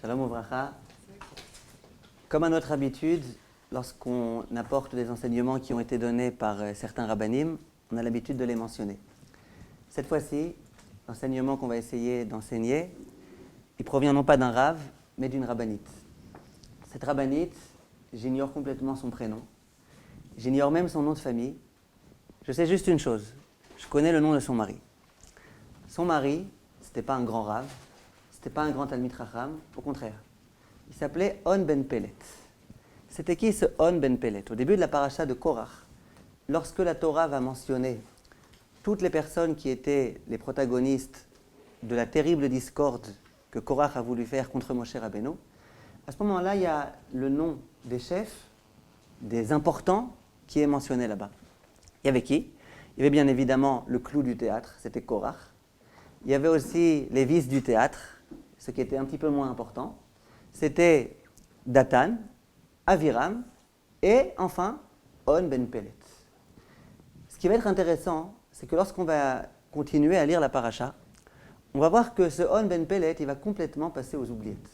Shalom Uvracha. Comme à notre habitude, lorsqu'on apporte des enseignements qui ont été donnés par certains rabbanim, on a l'habitude de les mentionner. Cette fois-ci, l'enseignement qu'on va essayer d'enseigner, il provient non pas d'un rav, mais d'une rabbinite. Cette rabbinite, j'ignore complètement son prénom, j'ignore même son nom de famille. Je sais juste une chose, je connais le nom de son mari. Son mari, ce n'était pas un grand rav, ce n'était pas un grand Talmid Chacham, au contraire. Il s'appelait On ben Pelet. C'était qui ce On ben Pelet? Au début de la paracha de Korach, lorsque la Torah va mentionner toutes les personnes qui étaient les protagonistes de la terrible discorde que Korach a voulu faire contre Moshe Rabbeinu, à ce moment-là, il y a le nom des chefs, des importants, qui est mentionné là-bas. Il y avait qui? Il y avait bien évidemment le clou du théâtre, c'était Korach. Il y avait aussi les vices du théâtre, ce qui était un petit peu moins important. C'était Datan, Aviram et enfin On ben Pelet. Ce qui va être intéressant, c'est que lorsqu'on va continuer à lire la paracha, on va voir que ce On ben Pelet, il va complètement passer aux oubliettes.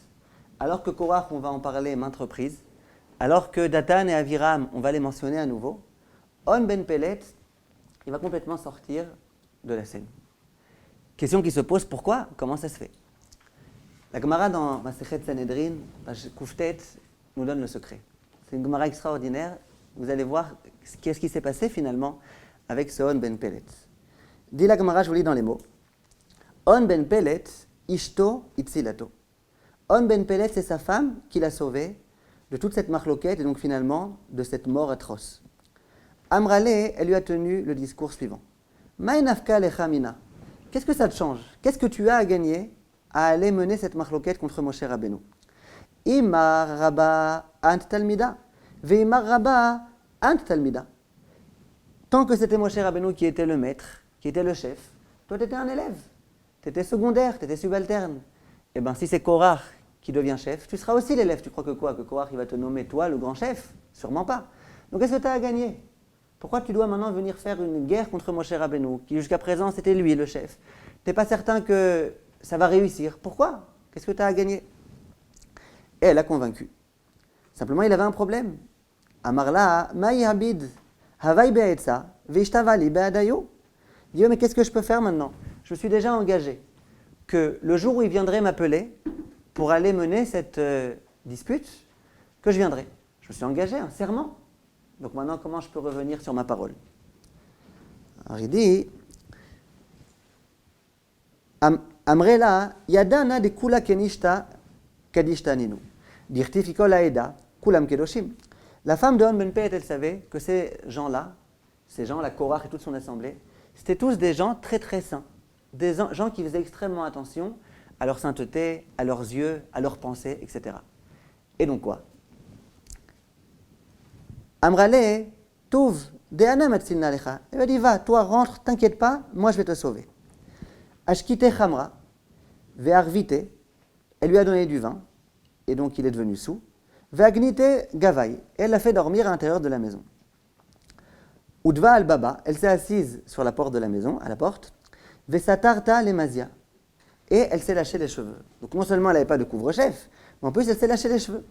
Alors que Korach, on va en parler maintes reprises, alors que Datan et Aviram, on va les mentionner à nouveau, On ben Pelet, il va complètement sortir de la scène. Question qui se pose, pourquoi? Comment ça se fait? La Gemara dans Masechet Sanhedrin, page Kouftet, nous donne le secret. C'est une Gemara extraordinaire. Vous allez voir qu'est-ce qui s'est passé finalement avec ce On ben Pelet. Dit la Gemara, je vous lis dans les mots. On ben Pelet, Ishto Itzilato. On ben Pelet, c'est sa femme qui l'a sauvé de toute cette marloquette et donc finalement de cette mort atroce. Amrale, elle lui a tenu le discours suivant. Ma'enafka lechamina. Qu'est-ce que ça te change? Qu'est-ce que tu as à gagner à aller mener cette marloquette contre Moshe Rabbeinu? Imar Rabba Ant Talmida, Veimar Rabba Ant Talmida. Tant que c'était Moshe Rabbeinu qui était le maître, qui était le chef, toi tu étais un élève, tu étais secondaire, tu étais subalterne. Eh bien si c'est Korach qui devient chef, tu seras aussi l'élève. Tu crois que quoi? Que Korach il va te nommer toi le grand chef? Sûrement pas. Donc qu'est-ce que tu as à gagner? Pourquoi tu dois maintenant venir faire une guerre contre Moshe Rabbeinu, qui jusqu'à présent c'était lui le chef? Tu n'es pas certain que ça va réussir. Pourquoi? Qu'est-ce que tu as à gagner? Et elle a convaincu. Simplement, il avait un problème. Amarla, ma'i habid, havai be'etza, ve'ishtavali be'adayo. Il dit, mais qu'est-ce que je peux faire maintenant? Je suis déjà engagé. Que le jour où il viendrait m'appeler pour aller mener cette dispute, que je viendrai. Je me suis engagé, un serment. Donc maintenant, comment je peux revenir sur ma parole? Alors il dit, Amrela, yadana de kula kenishta kadishta ninu. Dirtifikol aeda, kulam kedoshim. La femme de On ben Pelet, elle savait que ces gens-là, Korach et toute son assemblée, c'était tous des gens très très saints. Des gens qui faisaient extrêmement attention à leur sainteté, à leurs yeux, à leurs pensées, etc. Et donc quoi? Amrale, touv, de'ana matzilna lecha. Elle a dit, va, toi rentre, t'inquiète pas, moi je vais te sauver. Ashkite Chamra, Ve'arvite, elle lui a donné du vin, et donc il est devenu saoul. Ve'agnite Gavaï, elle l'a fait dormir à l'intérieur de la maison. Udva al-Baba, elle s'est assise sur la porte de la maison, à la porte. Ve'satarta lemazia, et elle s'est lâché les cheveux. Donc non seulement elle n'avait pas de couvre-chef, mais en plus elle s'est lâché les cheveux.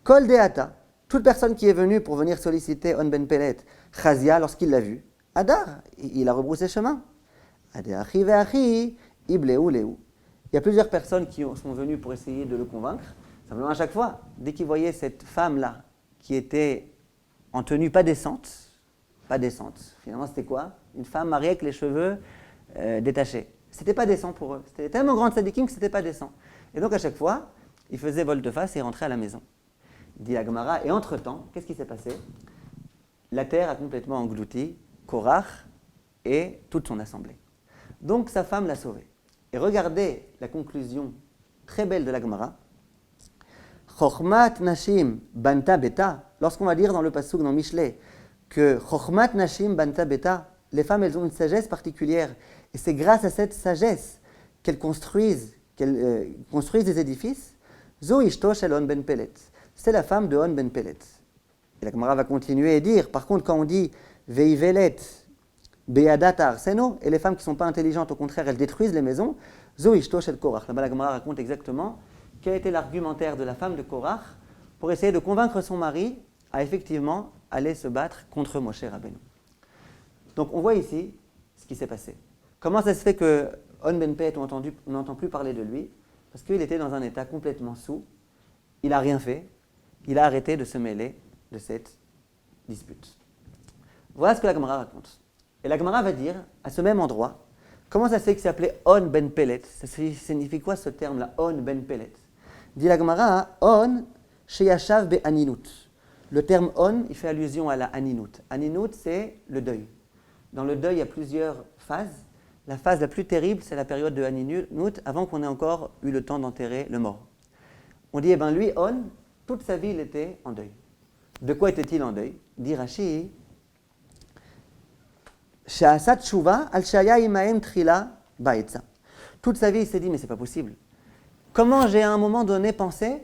Kol deata, toute personne qui est venue pour venir solliciter On ben Pelet, Chazia, lorsqu'il l'a vu, Adar, il a rebroussé chemin. Il y a plusieurs personnes qui sont venues pour essayer de le convaincre. Simplement à chaque fois, dès qu'ils voyaient cette femme-là, qui était en tenue pas décente, finalement c'était quoi? Une femme mariée avec les cheveux détachés. C'était pas décent pour eux. C'était tellement grand tzadikim que c'était pas décent. Et donc à chaque fois, ils faisaient volte-face et rentraient à la maison. Dit la Gemara, et entre-temps, qu'est-ce qui s'est passé? La terre a complètement englouti Korach et toute son assemblée. Donc sa femme l'a sauvé. Et regardez la conclusion très belle de la Gemara. Chochmat nashim banta beta. Lorsqu'on va dire dans le passouk, dans Mishlei, que Chochmat nashim banta beta, les femmes elles ont une sagesse particulière. Et c'est grâce à cette sagesse qu'elles construisent des édifices. Zo ishto shel On ben Pelet. C'est la femme de On ben Pelet. Et la Gemara va continuer et dire, par contre, quand on dit Veivelet, Be'adata arseno, et les femmes qui ne sont pas intelligentes, au contraire, elles détruisent les maisons, Zo ishto shel Korach. Là-bas, la Gemara raconte exactement quel était l'argumentaire de la femme de Korach pour essayer de convaincre son mari à effectivement aller se battre contre Moshe Rabbeinu. Donc on voit ici ce qui s'est passé. Comment ça se fait que On Ben Pelet, on n'entend plus parler de lui? Parce qu'il était dans un état complètement saoul, il n'a rien fait, il a arrêté de se mêler de cette dispute. Voilà ce que la Gemara raconte. Et la Gemara va dire, à ce même endroit, comment ça se fait qu'il s'appelait On Ben Pelet? Ça signifie quoi ce terme-là, On Ben Pelet? Dit la Gemara, On Sheyashav Be Aninut. Le terme On, il fait allusion à la Aninut. Aninut, c'est le deuil. Dans le deuil, il y a plusieurs phases. La phase la plus terrible, c'est la période de Aninut, avant qu'on ait encore eu le temps d'enterrer le mort. On dit, lui, On, toute sa vie, il était en deuil. De quoi était-il en deuil? Dit Rashi, Sha'asat Tshuva al Shaya Imaem Trila Baetza. Toute sa vie, il s'est dit, mais c'est pas possible. Comment j'ai à un moment donné pensé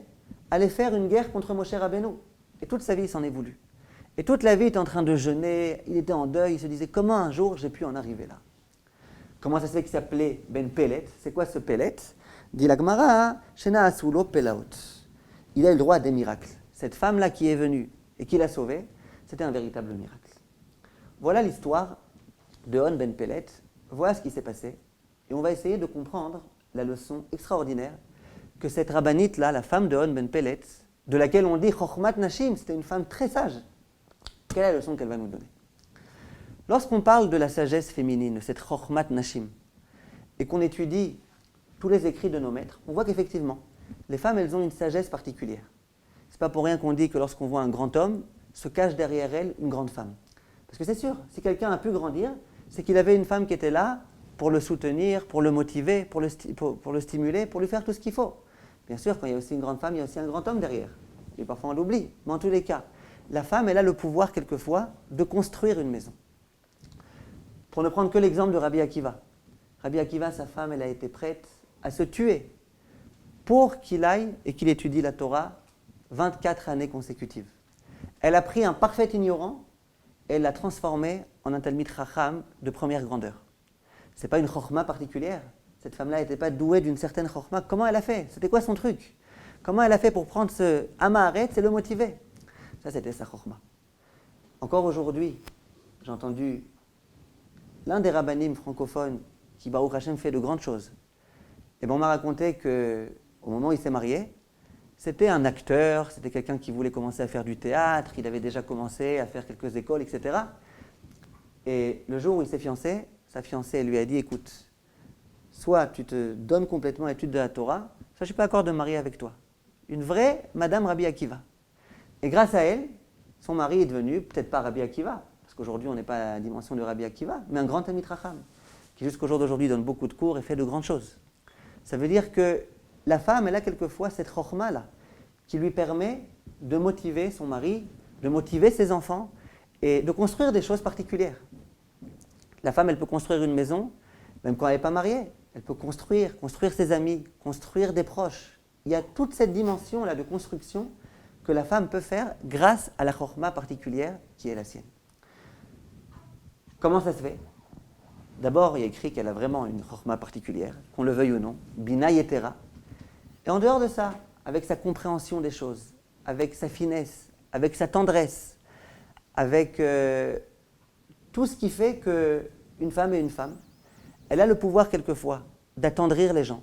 aller faire une guerre contre Moshe Rabbeinu? Et toute sa vie, il s'en est voulu. Et toute la vie, il était en train de jeûner, il était en deuil, il se disait, comment un jour j'ai pu en arriver là? Comment ça se fait qu'il s'appelait Ben Pelet? C'est quoi ce Pelet? Dit la Gemara, Shena Asulo Pelaot. Il a eu le droit à des miracles. Cette femme-là qui est venue et qui l'a sauvé, c'était un véritable miracle. Voilà l'histoire de On Ben Pelet. Voilà ce qui s'est passé. Et on va essayer de comprendre la leçon extraordinaire que cette rabbinite-là, la femme de On Ben Pelet, de laquelle on dit Chochmat Nashim, c'était une femme très sage. Quelle est la leçon qu'elle va nous donner? Lorsqu'on parle de la sagesse féminine, de cette Chochmat Nashim, et qu'on étudie tous les écrits de nos maîtres, on voit qu'effectivement, les femmes, elles ont une sagesse particulière. C'est pas pour rien qu'on dit que lorsqu'on voit un grand homme, se cache derrière elle une grande femme. Parce que c'est sûr, si quelqu'un a pu grandir, c'est qu'il avait une femme qui était là pour le soutenir, pour le motiver, pour le stimuler, pour lui faire tout ce qu'il faut. Bien sûr, quand il y a aussi une grande femme, il y a aussi un grand homme derrière. Et parfois on l'oublie. Mais en tous les cas, la femme, elle a le pouvoir quelquefois de construire une maison. Pour ne prendre que l'exemple de Rabbi Akiva. Rabbi Akiva, sa femme, elle a été prête à se tuer pour qu'il aille et qu'il étudie la Torah 24 années consécutives. Elle a pris un parfait ignorant et elle l'a transformé en un Talmid Chacham de première grandeur. Ce n'est pas une chokhma particulière. Cette femme-là n'était pas douée d'une certaine chokhma. Comment elle a fait? C'était quoi son truc? Comment elle a fait pour prendre ce Amaharet et le motiver? Ça, c'était sa chokhma. Encore aujourd'hui, j'ai entendu l'un des rabbanim francophones qui, Baruch Hashem, fait de grandes choses. Et on m'a raconté qu'au moment où il s'est marié, c'était un acteur, c'était quelqu'un qui voulait commencer à faire du théâtre, il avait déjà commencé à faire quelques écoles, etc. Et le jour où il s'est fiancé, sa fiancée lui a dit, écoute, soit tu te donnes complètement à l'étude de la Torah, soit je ne suis pas d'accord de me marier avec toi. Une vraie Madame Rabbi Akiva. Et grâce à elle, son mari est devenu, peut-être pas Rabbi Akiva, parce qu'aujourd'hui on n'est pas à la dimension de Rabbi Akiva, mais un grand Talmid Chacham, qui jusqu'au jour d'aujourd'hui donne beaucoup de cours et fait de grandes choses. Ça veut dire que la femme, elle a quelquefois cette chokhma-là, qui lui permet de motiver son mari, de motiver ses enfants, et de construire des choses particulières. La femme, elle peut construire une maison, même quand elle n'est pas mariée. Elle peut construire ses amis, construire des proches. Il y a toute cette dimension-là de construction que la femme peut faire grâce à la chokhma particulière qui est la sienne. Comment ça se fait? D'abord, il y a écrit qu'elle a vraiment une chokhma particulière, qu'on le veuille ou non, bina yetera. Et en dehors de ça, avec sa compréhension des choses, avec sa finesse, avec sa tendresse, avec tout ce qui fait qu'une femme est une femme, elle a le pouvoir quelquefois d'attendrir les gens.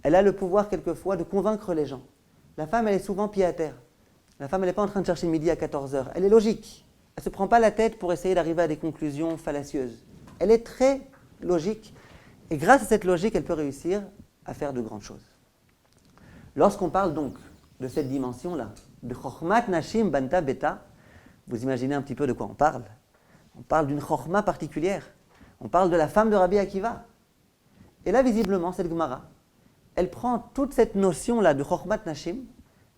Elle a le pouvoir quelquefois de convaincre les gens. La femme, elle est souvent pied à terre. La femme, elle n'est pas en train de chercher midi à 14h. Elle est logique. Elle ne se prend pas la tête pour essayer d'arriver à des conclusions fallacieuses. Elle est très logique. Et grâce à cette logique, elle peut réussir à faire de grandes choses. Lorsqu'on parle donc de cette dimension-là, de Chokhmat Nashim Banta Beta, vous imaginez un petit peu de quoi on parle. On parle d'une chokhma particulière. On parle de la femme de Rabbi Akiva. Et là, visiblement, cette Gemara, elle prend toute cette notion-là de Chokhmat Nashim,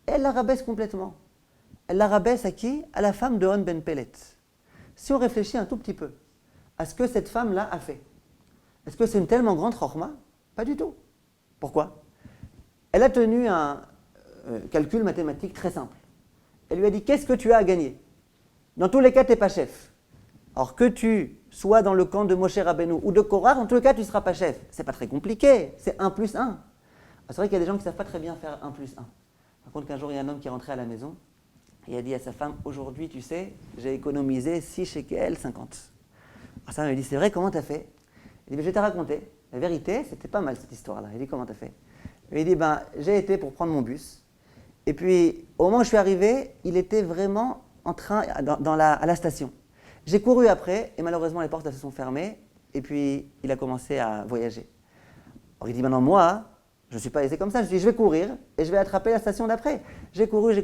et elle la rabaisse complètement. Elle la rabaisse à qui? À la femme de On Ben Pelet. Si on réfléchit un tout petit peu à ce que cette femme-là a fait, est-ce que c'est une tellement grande chokhma? Pas du tout. Pourquoi? Elle a tenu un calcul mathématique très simple. Elle lui a dit, qu'est-ce que tu as à gagner? Dans tous les cas, tu n'es pas chef. Alors que tu sois dans le camp de Moshe Rabbeinu ou de Korach, en tous les cas, tu ne seras pas chef. Ce n'est pas très compliqué, c'est 1 plus 1. C'est vrai qu'il y a des gens qui ne savent pas très bien faire 1 plus 1. Par contre, qu'un jour, il y a un homme qui est rentré à la maison et a dit à sa femme, aujourd'hui, tu sais, j'ai économisé 6 shekels 50. Alors sa femme lui dit, c'est vrai, comment t'as fait? Il dit, je vais te raconter. La vérité, c'était pas mal cette histoire-là. Il dit, comment t'as fait? Il dit, j'ai été pour prendre mon bus. Et puis, au moment où je suis arrivé, il était vraiment en train, à la station. J'ai couru après, et malheureusement, les portes se sont fermées. Et puis, il a commencé à voyager. Alors, il dit, maintenant, moi, je ne suis pas laissé comme ça. Je dis, je vais courir, et je vais attraper la station d'après. J'ai couru.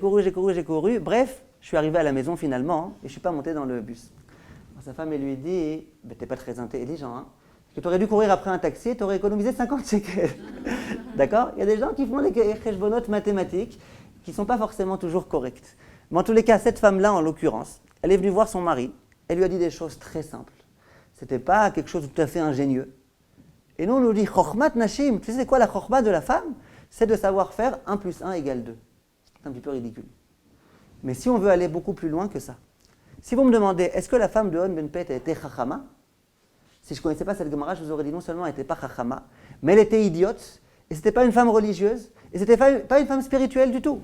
Bref, je suis arrivé à la maison finalement, et je ne suis pas monté dans le bus. Alors, sa femme, elle lui dit, tu n'es pas très intelligent, hein, parce que tu aurais dû courir après un taxi, et tu aurais économisé 50 shekels. D'accord? Il y a des gens qui font des cheshbonot mathématiques qui ne sont pas forcément toujours correctes. Mais en tous les cas, cette femme-là, en l'occurrence, elle est venue voir son mari. Elle lui a dit des choses très simples. Ce n'était pas quelque chose de tout à fait ingénieux. Et nous, on nous dit, chokhmat nashim, tu sais c'est quoi la chokhma de la femme? C'est de savoir faire 1 plus 1 égale 2. C'est un petit peu ridicule. Mais si on veut aller beaucoup plus loin que ça, si vous me demandez, est-ce que la femme de On Ben Pet était chachama? Si je ne connaissais pas cette Gemara, je vous aurais dit non seulement elle n'était pas chachama, mais elle était idiote, et ce n'était pas une femme religieuse, et ce n'était pas une femme spirituelle du tout.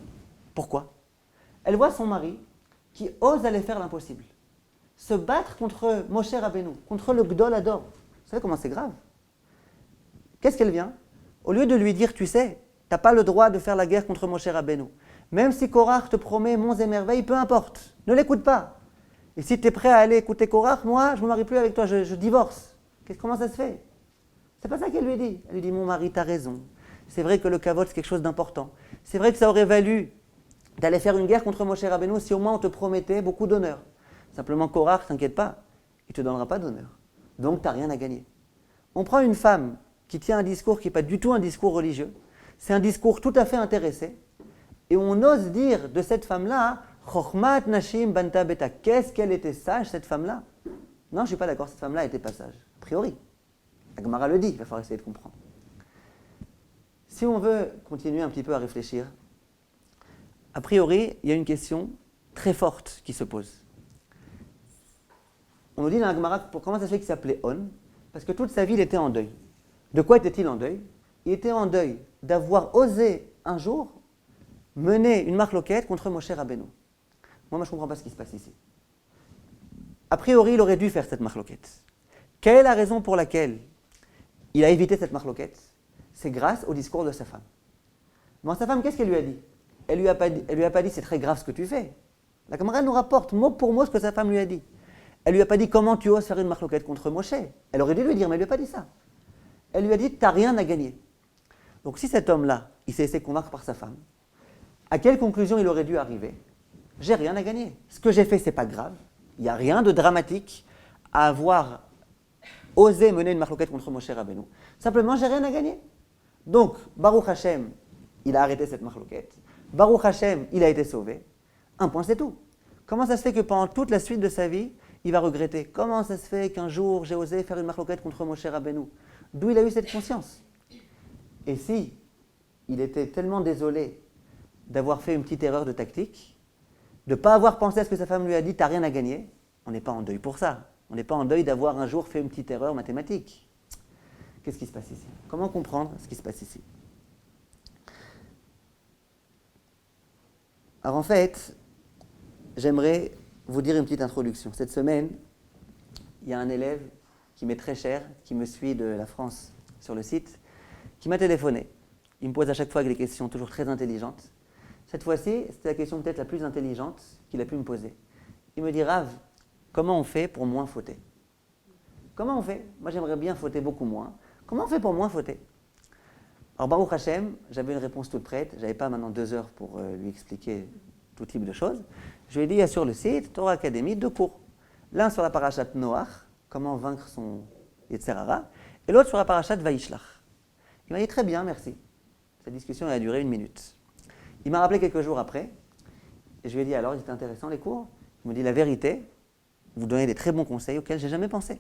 Pourquoi? Elle voit son mari qui ose aller faire l'impossible. Se battre contre Moshe Rabbeinu, contre le Gdol Ador. Vous savez comment c'est grave? Qu'est-ce qu'elle vient? Au lieu de lui dire, tu sais, tu n'as pas le droit de faire la guerre contre Moshe Rabbeinu. Même si Korach te promet monts et merveilles, peu importe, ne l'écoute pas. Et si tu es prêt à aller écouter Korach, moi, je ne me marie plus avec toi, je divorce. Comment ça se fait? C'est pas ça qu'elle lui dit. Elle lui dit, mon mari, tu as raison. C'est vrai que le kavod, c'est quelque chose d'important. C'est vrai que ça aurait valu d'aller faire une guerre contre Moshe Rabbeinu si au moins on te promettait beaucoup d'honneur. Simplement, Korach, t'inquiète pas, il ne te donnera pas d'honneur. Donc, tu n'as rien à gagner. On prend une femme qui tient un discours qui n'est pas du tout un discours religieux, c'est un discours tout à fait intéressé, et on ose dire de cette femme-là, Chokhmat Nashim Banta Beta, qu'est-ce qu'elle était sage, cette femme-là? Non, je ne suis pas d'accord, cette femme-là était pas sage, a priori. La Gemara le dit, il va falloir essayer de comprendre. Si on veut continuer un petit peu à réfléchir, a priori, il y a une question très forte qui se pose. On nous dit dans la Gemara, comment ça se fait qu'il s'appelait On? Parce que toute sa vie, il était en deuil. De quoi était-il en deuil? Il était en deuil d'avoir osé un jour mener une marloquette contre Moshe Rabbeinu. Moi, je ne comprends pas ce qui se passe ici. A priori, il aurait dû faire cette marloquette. Quelle est la raison pour laquelle il a évité cette marloquette? C'est grâce au discours de sa femme. Mais sa femme, qu'est-ce qu'elle lui a dit? Elle lui a pas dit c'est très grave ce que tu fais. La Gemara nous rapporte mot pour mot ce que sa femme lui a dit. Elle lui a pas dit comment tu oses faire une marloquette contre Moshe. Elle aurait dû lui dire, mais elle lui a pas dit ça. Elle lui a dit tu n'as rien à gagner. Donc si cet homme-là, il s'est laissé convaincre par sa femme, à quelle conclusion il aurait dû arriver? J'ai rien à gagner. Ce que j'ai fait, c'est pas grave. Il n'y a rien de dramatique à avoir osé mener une marloquette contre Moshe Rabbeinu. Simplement, j'ai rien à gagner. Donc, Baruch Hashem, il a arrêté cette marloquette. Baruch Hashem, il a été sauvé. Un point, c'est tout. Comment ça se fait que pendant toute la suite de sa vie, il va regretter? Comment ça se fait qu'un jour, j'ai osé faire une marloquette contre Moshe Rabbeinu? D'où il a eu cette conscience? Et si il était tellement désolé d'avoir fait une petite erreur de tactique, de ne pas avoir pensé à ce que sa femme lui a dit, tu n'as rien à gagner, on n'est pas en deuil pour ça. On n'est pas en deuil d'avoir un jour fait une petite erreur mathématique. Qu'est-ce qui se passe ici? Comment comprendre ce qui se passe ici? Alors en fait, j'aimerais vous dire une petite introduction. Cette semaine, il y a un élève qui m'est très cher, qui me suit de la France sur le site, qui m'a téléphoné. Il me pose à chaque fois des questions toujours très intelligentes. Cette fois-ci, c'était la question peut-être la plus intelligente qu'il a pu me poser. Il me dit, Rav, comment on fait pour moins fauter? Comment on fait? Moi, j'aimerais bien fauter beaucoup moins. Comment on fait pour moins fauter? Alors, Baruch Hashem, j'avais une réponse toute prête. Je n'avais pas maintenant 2 heures pour lui expliquer tout type de choses. Je lui ai dit, il y a sur le site, Torah Academy, 2 cours. L'un sur la parashat Noach, comment vaincre son Yetzer Hara, et l'autre sur la parashat Vaishlach. Il m'a dit, très bien, merci. Cette discussion a duré 1 minute. Il m'a rappelé quelques jours après, et je lui ai dit, alors, c'était intéressant les cours? Il me dit, la vérité, vous donnez des très bons conseils auxquels je n'ai jamais pensé.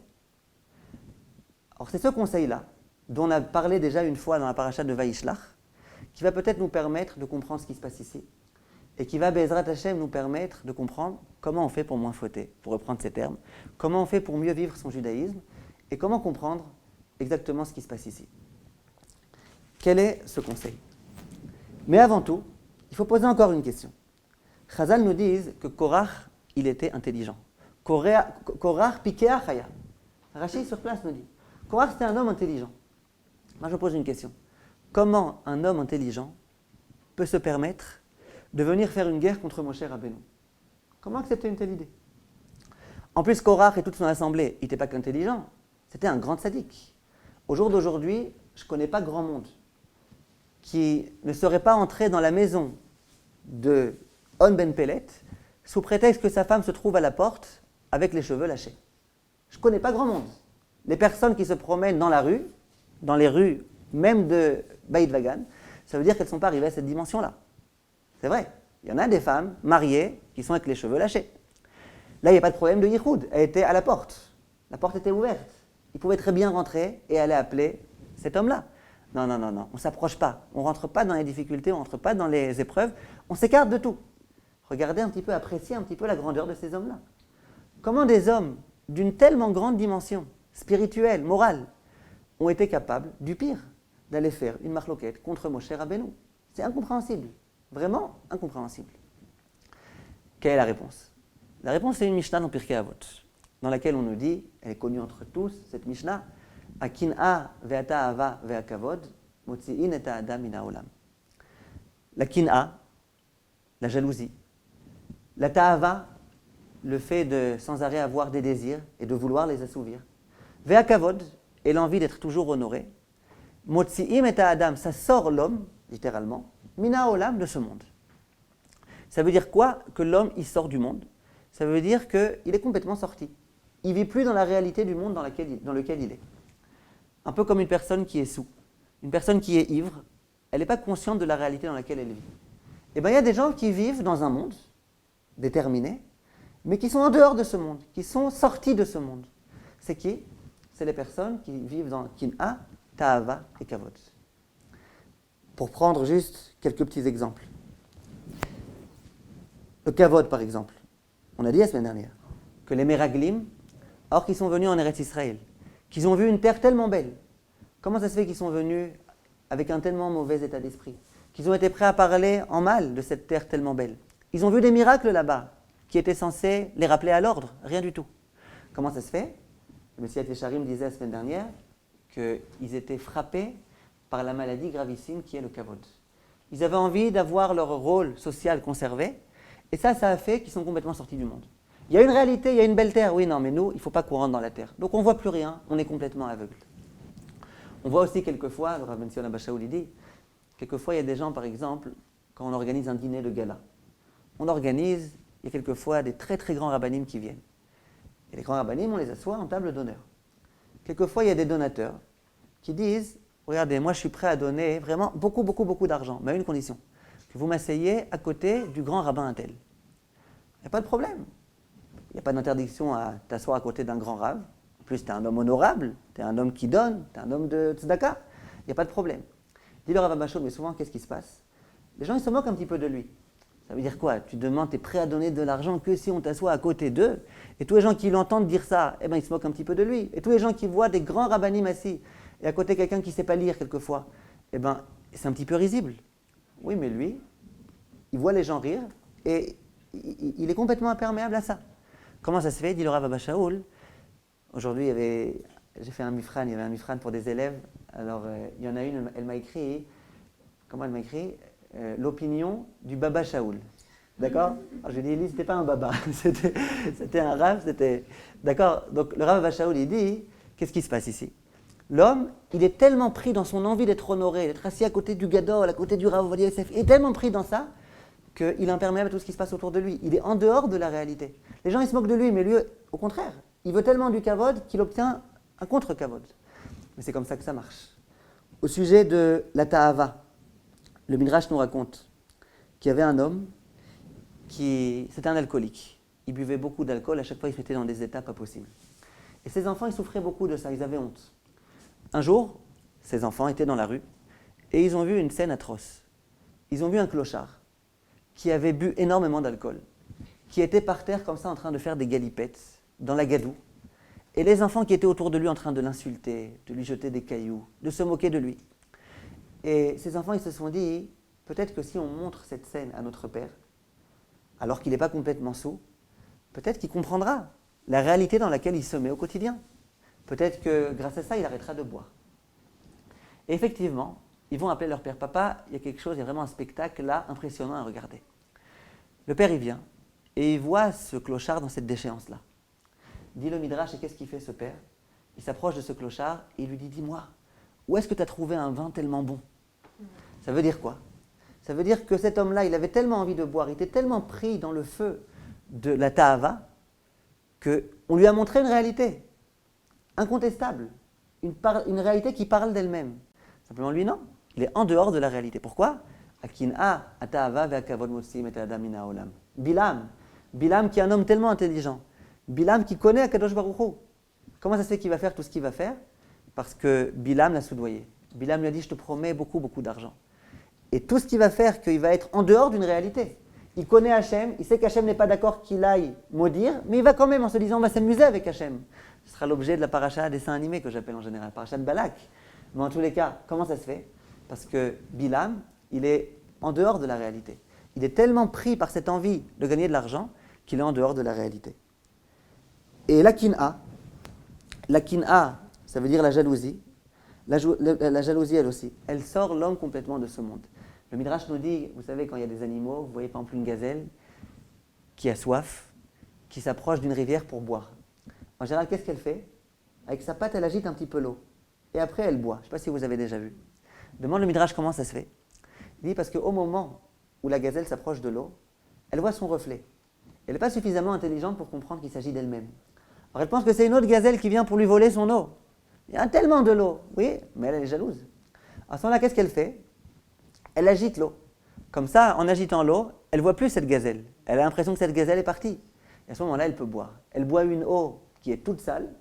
Alors, c'est ce conseil-là, dont on a parlé déjà une fois dans la parashat de Vaishlach, qui va peut-être nous permettre de comprendre ce qui se passe ici, et qui va, Be'ezrat Hashem, nous permettre de comprendre comment on fait pour moins fauter, pour reprendre ces termes, comment on fait pour mieux vivre son judaïsme, et comment comprendre exactement ce qui se passe ici. Quel est ce conseil? Mais avant tout, il faut poser encore une question. Chazal nous disent que Korach, il était intelligent. Korach pikea chaya. Rashi sur place nous dit, Korach c'était un homme intelligent. Moi je pose une question. Comment un homme intelligent peut se permettre de venir faire une guerre contre Moshe Rabbeinu? Comment accepter une telle idée? En plus, Korach et toute son assemblée, il n'était pas qu'intelligent, c'était un grand sadique. Au jour d'aujourd'hui, je ne connais pas grand monde qui ne serait pas entré dans la maison de On Ben Pellet sous prétexte que sa femme se trouve à la porte avec les cheveux lâchés. Je ne connais pas grand monde. Les personnes qui se promènent dans la rue, dans les rues même de Beit Vagan, ça veut dire qu'elles ne sont pas arrivées à cette dimension-là. C'est vrai. Il y en a des femmes mariées qui sont avec les cheveux lâchés. Là, il n'y a pas de problème de yichoud. Elle était à la porte. La porte était ouverte. Il pouvait très bien rentrer et aller appeler cet homme-là. Non, on ne s'approche pas. On ne rentre pas dans les difficultés, on ne rentre pas dans les épreuves. On s'écarte de tout. Regardez un petit peu, appréciez un petit peu la grandeur de ces hommes-là. Comment des hommes d'une tellement grande dimension, spirituelle, morale, ont été capables, du pire, d'aller faire une marloquette contre Moshe Rabbeinu? C'est incompréhensible. Vraiment incompréhensible. Quelle est la réponse? La réponse est une Mishnah dans Pirkei Avot, dans laquelle on nous dit, elle est connue entre tous, cette Mishnah, Akin'a ve'ata'ava ve'akavod, motzi'in et ha'adam min ha'olam. La kin'a, la jalousie. La ta'ava, le fait de sans arrêt avoir des désirs et de vouloir les assouvir. Ve'akavod, et l'envie d'être toujours honoré. Motzi'im et ha'adam, ça sort l'homme, littéralement, min ha'olam, de ce monde. Ça veut dire quoi? Que l'homme, il sort du monde. Ça veut dire qu'il est complètement sorti. Il ne vit plus dans la réalité du monde dans lequel il est. Un peu comme une personne qui est saoul. Une personne qui est ivre, elle n'est pas consciente de la réalité dans laquelle elle vit. Et bien, il y a des gens qui vivent dans un monde déterminé, mais qui sont en dehors de ce monde, qui sont sortis de ce monde. C'est qui? C'est les personnes qui vivent dans Kin'a, Ta'ava et Kavod. Pour prendre juste quelques petits exemples. Le Kavod, par exemple. On a dit la semaine dernière que les Meraglim, alors qu'ils sont venus en Eretz Israël, qu'ils ont vu une terre tellement belle, comment ça se fait qu'ils sont venus avec un tellement mauvais état d'esprit? Qu'ils ont été prêts à parler en mal de cette terre tellement belle. Ils ont vu des miracles là-bas qui étaient censés les rappeler à l'ordre, rien du tout. Comment ça se fait? Le Messiah Yesharim disait la semaine dernière qu'ils étaient frappés par la maladie gravissime qui est le kavod. Ils avaient envie d'avoir leur rôle social conservé, et ça a fait qu'ils sont complètement sortis du monde. Il y a une réalité, il y a une belle terre. Oui, non, mais nous, il ne faut pas qu'on rentre dans la terre. Donc on ne voit plus rien, on est complètement aveugle. On voit aussi quelquefois, le Rav Ben Zion Abba Shaul dit, quelquefois il y a des gens, par exemple, quand on organise un dîner de gala, il y a quelquefois des très très grands rabbanim qui viennent. Et les grands rabbanim, on les assoit en table d'honneur. Quelquefois, il y a des donateurs qui disent, regardez, moi je suis prêt à donner vraiment beaucoup d'argent, mais à une condition, que vous m'asseyez à côté du grand rabbin un tel. Il n'y a pas de problème. Il n'y a pas d'interdiction à t'asseoir à côté d'un grand rave. En plus, tu es un homme honorable, tu es un homme qui donne, tu es un homme de tzedaka. Il n'y a pas de problème. Dis le Rav Abba Shaul, mais souvent, qu'est-ce qui se passe? Les gens, ils se moquent un petit peu de lui. Ça veut dire quoi? Tu demandes, tu es prêt à donner de l'argent que si on t'assoit à côté d'eux. Et tous les gens qui l'entendent dire ça, eh ben, ils se moquent un petit peu de lui. Et tous les gens qui voient des grands rabbanim assis, et à côté quelqu'un qui ne sait pas lire quelquefois, eh ben, c'est un petit peu risible. Oui, mais lui, il voit les gens rire, et il est complètement imperméable à ça. Comment ça se fait? Dit le Rav Abba Shaul. Aujourd'hui, j'ai fait un mifran, il y avait un mifran pour des élèves. Alors, il y en a une, elle m'a écrit, comment elle m'a écrit? L'opinion du Baba Shaul. D'accord? Alors, je lui ai dit, c'était pas un baba, c'était un Rav, c'était... D'accord? Donc, le Rav Abba Shaul, il dit, qu'est-ce qui se passe ici? L'homme, il est tellement pris dans son envie d'être honoré, d'être assis à côté du Gadol, à côté du Rav Ovadia Yosef, il est tellement pris dans ça, qu'il est imperméable à tout ce qui se passe autour de lui. Il est en dehors de la réalité. Les gens, ils se moquent de lui, mais lui, au contraire, il veut tellement du kavod qu'il obtient un contre-kavod. Mais c'est comme ça que ça marche. Au sujet de la ta'ava, le Midrash nous raconte qu'il y avait un homme c'était un alcoolique. Il buvait beaucoup d'alcool, à chaque fois il se mettait dans des états pas possibles. Et ses enfants, ils souffraient beaucoup de ça, ils avaient honte. Un jour, ses enfants étaient dans la rue et ils ont vu une scène atroce. Ils ont vu un clochard qui avait bu énormément d'alcool, qui était par terre comme ça en train de faire des galipettes dans la gadoue, et les enfants qui étaient autour de lui en train de l'insulter, de lui jeter des cailloux, de se moquer de lui. Et ces enfants, ils se sont dit, peut-être que si on montre cette scène à notre père, alors qu'il n'est pas complètement sous, peut-être qu'il comprendra la réalité dans laquelle il se met au quotidien. Peut-être que grâce à ça, il arrêtera de boire. Et effectivement, ils vont appeler leur père. Papa, il y a quelque chose, il y a vraiment un spectacle là impressionnant à regarder. Le père, il vient et il voit ce clochard dans cette déchéance-là. Dit le Midrash, et qu'est-ce qu'il fait ce père? Il s'approche de ce clochard et il lui dit, dis-moi, où est-ce que tu as trouvé un vin tellement bon? Ça veut dire quoi? Ça veut dire que cet homme-là, il avait tellement envie de boire, il était tellement pris dans le feu de la ta'ava, qu'on lui a montré une réalité incontestable, une réalité qui parle d'elle-même. Simplement, lui, non. Il est en dehors de la réalité. Pourquoi? Bilam qui est un homme tellement intelligent, Bilam qui connaît Akadosh Baruch Hu. Comment ça se fait qu'il va faire tout ce qu'il va faire? Parce que Bilam l'a soudoyé. Bilam lui a dit, je te promets beaucoup, beaucoup d'argent. Et tout ce qu'il va faire, qu'il va être en dehors d'une réalité. Il connaît Hachem, il sait qu'Hachem n'est pas d'accord qu'il aille maudire, mais il va quand même en se disant, on va s'amuser avec Hachem. Ce sera l'objet de la paracha dessin animé que j'appelle en général, paracha de Balak. Mais en tous les cas, comment ça se fait? Parce que Bilam, il est en dehors de la réalité. Il est tellement pris par cette envie de gagner de l'argent qu'il est en dehors de la réalité. Et la kin'a, ça veut dire la jalousie. La jalousie, elle aussi, elle sort l'homme complètement de ce monde. Le Midrash nous dit, vous savez, quand il y a des animaux, vous voyez par exemple une gazelle qui a soif, qui s'approche d'une rivière pour boire. En général, qu'est-ce qu'elle fait? Avec sa patte, elle agite un petit peu l'eau. Et après, elle boit. Je ne sais pas si vous avez déjà vu. Demande le Midrash comment ça se fait. Il dit parce qu'au moment où la gazelle s'approche de l'eau, elle voit son reflet. Elle n'est pas suffisamment intelligente pour comprendre qu'il s'agit d'elle-même. Alors elle pense que c'est une autre gazelle qui vient pour lui voler son eau. Il y a tellement de l'eau, oui, mais elle est jalouse. À ce moment-là, qu'est-ce qu'elle fait? Elle agite l'eau. Comme ça, en agitant l'eau, elle ne voit plus cette gazelle. Elle a l'impression que cette gazelle est partie. Et à ce moment-là, elle peut boire. Elle boit une eau qui est toute sale.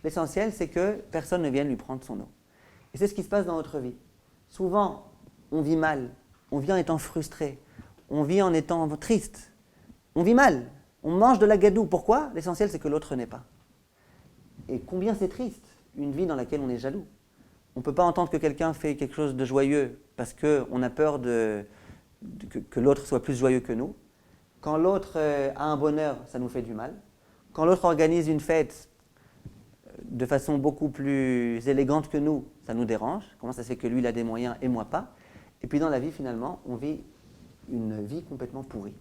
L'essentiel, c'est que personne ne vienne lui prendre son eau. Et c'est ce qui se passe dans notre vie. Souvent, on vit mal, on vit en étant frustré, on vit en étant triste, on vit mal, on mange de la gadoue. Pourquoi? L'essentiel, c'est que l'autre n'ait pas. Et combien c'est triste, une vie dans laquelle on est jaloux. On ne peut pas entendre que quelqu'un fait quelque chose de joyeux parce qu'on a peur que l'autre soit plus joyeux que nous. Quand l'autre a un bonheur, ça nous fait du mal. Quand l'autre organise une fête de façon beaucoup plus élégante que nous, ça nous dérange. Comment ça se fait que lui, il a des moyens et moi pas? Et puis dans la vie, finalement, on vit une vie complètement pourrie.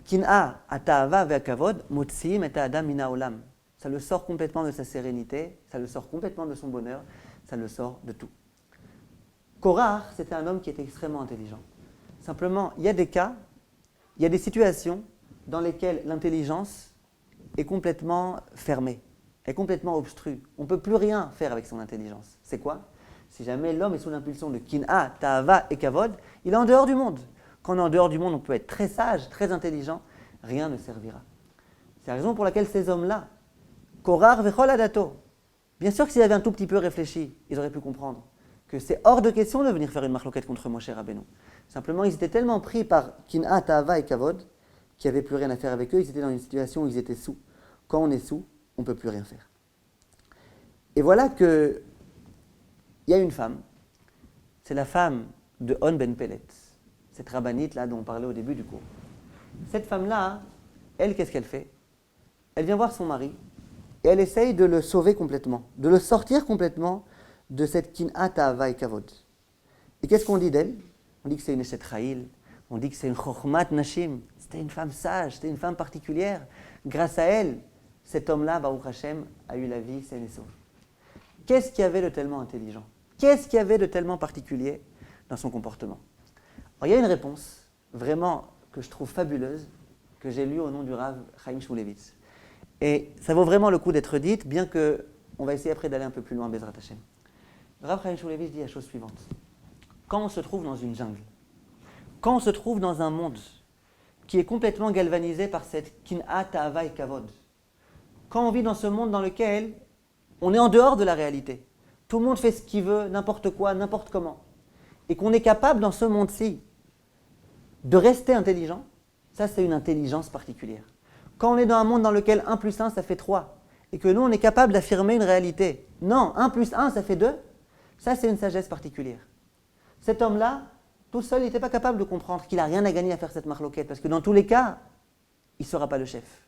Kin'a, ata'ava ve'akavod, motziim et adam mina olam. Ça le sort complètement de sa sérénité, ça le sort complètement de son bonheur, ça le sort de tout. Korach, c'était un homme qui était extrêmement intelligent. Simplement, il y a des cas, il y a des situations dans lesquelles l'intelligence est complètement fermée, est complètement obstrue. On ne peut plus rien faire avec son intelligence. C'est quoi? Si jamais l'homme est sous l'impulsion de Kin'a, Ta'ava et Kavod, il est en dehors du monde. Quand on est en dehors du monde, on peut être très sage, très intelligent, rien ne servira. C'est la raison pour laquelle ces hommes-là, Korar vechol adato, bien sûr que s'ils avaient un tout petit peu réfléchi, ils auraient pu comprendre que c'est hors de question de venir faire une marloquette contre Moshe Rabbeinu. Simplement, ils étaient tellement pris par Kin'a, Ta'ava et Kavod qu'il n'y avait plus rien à faire avec eux. Ils étaient dans une situation où ils étaient sous. Quand on est sous, on ne peut plus rien faire. Et voilà que il y a une femme, c'est la femme de On Ben Pellet, cette rabbinite là dont on parlait au début du cours. Cette femme-là, elle, qu'est-ce qu'elle fait? Elle vient voir son mari et elle essaye de le sauver complètement, de le sortir complètement de cette Kin'a, Ta'ava et Kavod. Et qu'est-ce qu'on dit d'elle? On dit que c'est une Eshet Chayil, on dit que c'est une Chochmat Nashim, c'était une femme sage, c'était une femme particulière. Grâce à elle, cet homme-là, Baruch Hashem, a eu la vie saine et sauve. Qu'est-ce qu'il y avait de tellement intelligent? Qu'est-ce qu'il y avait de tellement particulier dans son comportement? Alors, il y a une réponse, vraiment, que je trouve fabuleuse, que j'ai lue au nom du Rav Chaim Shmulevitz. Et ça vaut vraiment le coup d'être dite, bien qu'on va essayer après d'aller un peu plus loin, Bezrat Hashem. Le Rav Chaim Shmulevitz dit la chose suivante. Quand on se trouve dans une jungle, quand on se trouve dans un monde qui est complètement galvanisé par cette Kin'a, Ta'ava et Kavod, quand on vit dans ce monde dans lequel on est en dehors de la réalité, tout le monde fait ce qu'il veut, n'importe quoi, n'importe comment, et qu'on est capable dans ce monde-ci de rester intelligent, ça c'est une intelligence particulière. Quand on est dans un monde dans lequel 1 plus 1 ça fait 3, et que nous on est capable d'affirmer une réalité, non, 1 plus 1 ça fait 2, ça c'est une sagesse particulière. Cet homme-là, Tout seul, il n'était pas capable de comprendre qu'il n'a rien à gagner à faire cette marloquette, parce que dans tous les cas, il ne sera pas le chef.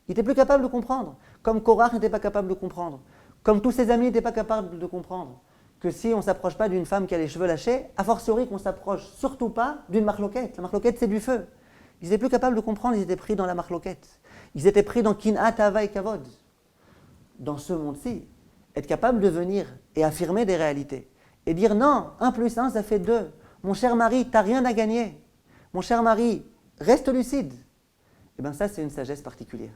Il n'était plus capable de comprendre, comme Korach n'était pas capable de comprendre, comme tous ses amis n'étaient pas capables de comprendre, que si on ne s'approche pas d'une femme qui a les cheveux lâchés, a fortiori qu'on ne s'approche surtout pas d'une marloquette. La marloquette, c'est du feu. Ils n'étaient plus capables de comprendre, ils étaient pris dans la marloquette. Ils étaient pris dans Kin'at, Tava et Kavod. Dans ce monde-ci, être capable de venir et affirmer des réalités, et dire non, 1 plus 1, ça fait 2. Mon cher mari, tu n'as rien à gagner. Mon cher mari, reste lucide. Eh bien ça, c'est une sagesse particulière.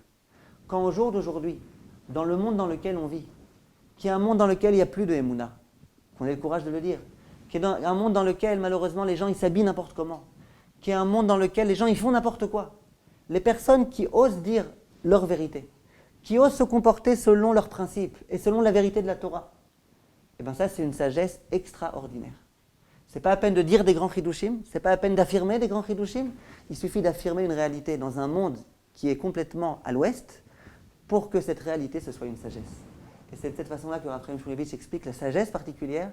Quand au jour d'aujourd'hui, dans le monde dans lequel on vit, qui est un monde dans lequel il n'y a plus de Emouna, qu'on ait le courage de le dire, qui est un monde dans lequel malheureusement les gens ils s'habillent n'importe comment, qui est un monde dans lequel les gens ils font n'importe quoi, les personnes qui osent dire leur vérité, qui osent se comporter selon leurs principes et selon la vérité de la Torah, eh bien ça c'est une sagesse extraordinaire. C'est pas à peine de dire des grands chidushim, c'est pas à peine d'affirmer des grands chidushim, il suffit d'affirmer une réalité dans un monde qui est complètement à l'ouest pour que cette réalité ce soit une sagesse. Et c'est de cette façon-là que Rav Chaim Shmulevitch explique la sagesse particulière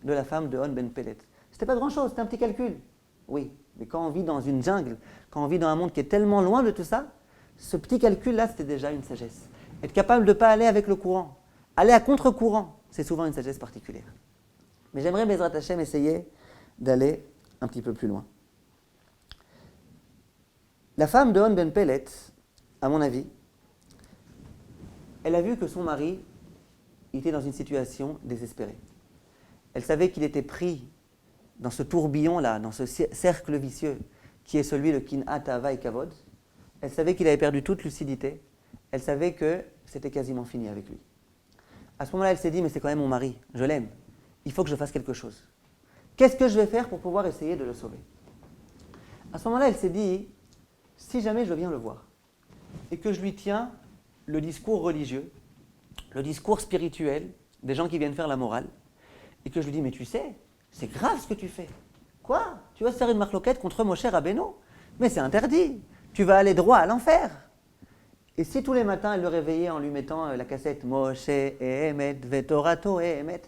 de la femme de On Ben Pellet. C'était pas grand-chose, c'était un petit calcul. Oui, mais quand on vit dans une jungle, quand on vit dans un monde qui est tellement loin de tout ça, ce petit calcul-là, c'était déjà une sagesse. Être capable de ne pas aller avec le courant, aller à contre-courant, c'est souvent une sagesse particulière. Mais j'aimerais, Bezrat Hashem, essayer d'aller un petit peu plus loin. La femme de On Ben Pellet, à mon avis, elle a vu que son mari était dans une situation désespérée. Elle savait qu'il était pris dans ce tourbillon-là, dans ce cercle vicieux qui est celui de Kin'at, Tava et Kavod. Elle savait qu'il avait perdu toute lucidité. Elle savait que c'était quasiment fini avec lui. À ce moment-là, elle s'est dit, mais c'est quand même mon mari, je l'aime. Il faut que je fasse quelque chose. Qu'est-ce que je vais faire pour pouvoir essayer de le sauver? À ce moment-là, elle s'est dit, si jamais je viens le voir et que je lui tiens le discours religieux, le discours spirituel des gens qui viennent faire la morale, et que je lui dis, mais tu sais, c'est grave ce que tu fais. Quoi? Tu vas se faire une marloquette contre Moshe Rabbeinu? Mais c'est interdit. Tu vas aller droit à l'enfer. Et si tous les matins elle le réveillait en lui mettant la cassette Moshe Emet, Vetorato Emet,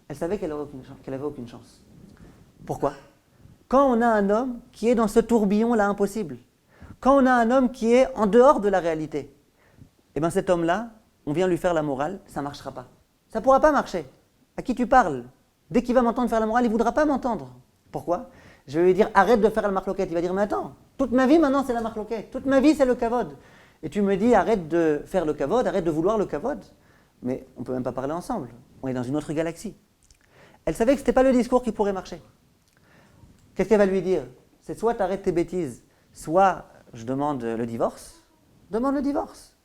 elle savait qu'elle n'avait aucune chance. Pourquoi? Quand on a un homme qui est dans ce tourbillon-là impossible, quand on a un homme qui est en dehors de la réalité, eh bien cet homme-là, on vient lui faire la morale, ça ne marchera pas. Ça ne pourra pas marcher. À qui tu parles? Dès qu'il va m'entendre faire la morale, il ne voudra pas m'entendre. Pourquoi? Je vais lui dire arrête de faire la marloquette. Il va dire mais attends, toute ma vie maintenant c'est la marloquette, toute ma vie c'est le kavod. Et tu me dis arrête de faire le kavod, arrête de vouloir le kavod. Mais on ne peut même pas parler ensemble. On est dans une autre galaxie. Elle savait que ce n'était pas le discours qui pourrait marcher. Qu'est-ce qu'elle va lui dire? C'est soit tu arrêtes tes bêtises, soit je demande le divorce. Demande le divorce.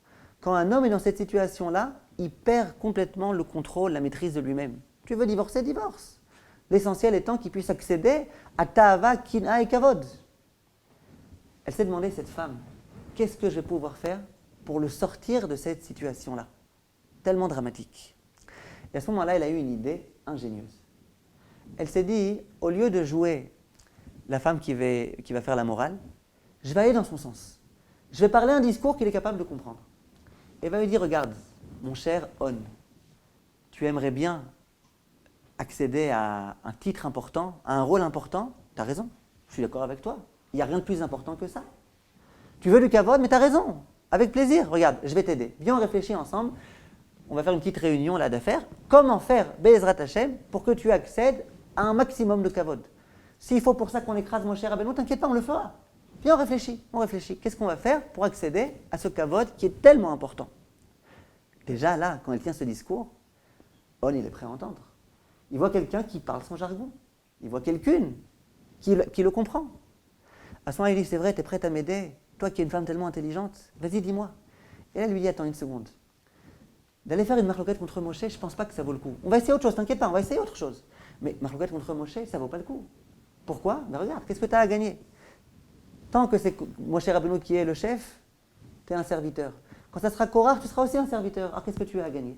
Quand un homme est dans cette situation-là, il perd complètement le contrôle, la maîtrise de lui-même. Tu veux divorcer, divorce. L'essentiel étant qu'il puisse accéder à Ta'ava, Kina et Kavod. Elle s'est demandé, cette femme, qu'est-ce que je vais pouvoir faire pour le sortir de cette situation-là, tellement dramatique. Et à ce moment-là, elle a eu une idée ingénieuse. Elle s'est dit, au lieu de jouer la femme qui va faire la morale, je vais aller dans son sens. Je vais parler un discours qu'il est capable de comprendre. Elle va lui dire, regarde, mon cher On, tu aimerais bien accéder à un titre important, à un rôle important? Tu as raison, je suis d'accord avec toi. Il n'y a rien de plus important que ça. Tu veux du kavod, mais tu as raison, avec plaisir. Regarde, je vais t'aider. Viens, on réfléchit ensemble. On va faire une petite réunion là d'affaires. Comment faire, Be'ezrat Hashem, pour que tu accèdes à un maximum de kavod? S'il faut pour ça qu'on écrase Moshe Rabbeinu, t'inquiète pas, on le fera. Viens, on réfléchit. Qu'est-ce qu'on va faire pour accéder à ce kavod qui est tellement important? Déjà là, quand elle tient ce discours, On, il est prêt à entendre. Il voit quelqu'un qui parle son jargon. Il voit quelqu'une qui le comprend. À ce moment-là, il dit, c'est vrai, tu es prête à m'aider? Toi qui es une femme tellement intelligente, vas-y, dis-moi. Et là, elle lui dit, attends une seconde. D'aller faire une marloquette contre Moshe, je ne pense pas que ça vaut le coup. On va essayer autre chose, t'inquiète pas, on va essayer autre chose. Mais marloquette contre Moshe, ça ne vaut pas le coup. Pourquoi? Ben regarde, qu'est-ce que tu as à gagner? Tant que c'est Moshe Rabbeinu qui est le chef, tu es un serviteur. Quand ça sera Korach, tu seras aussi un serviteur. Alors qu'est-ce que tu as à gagner?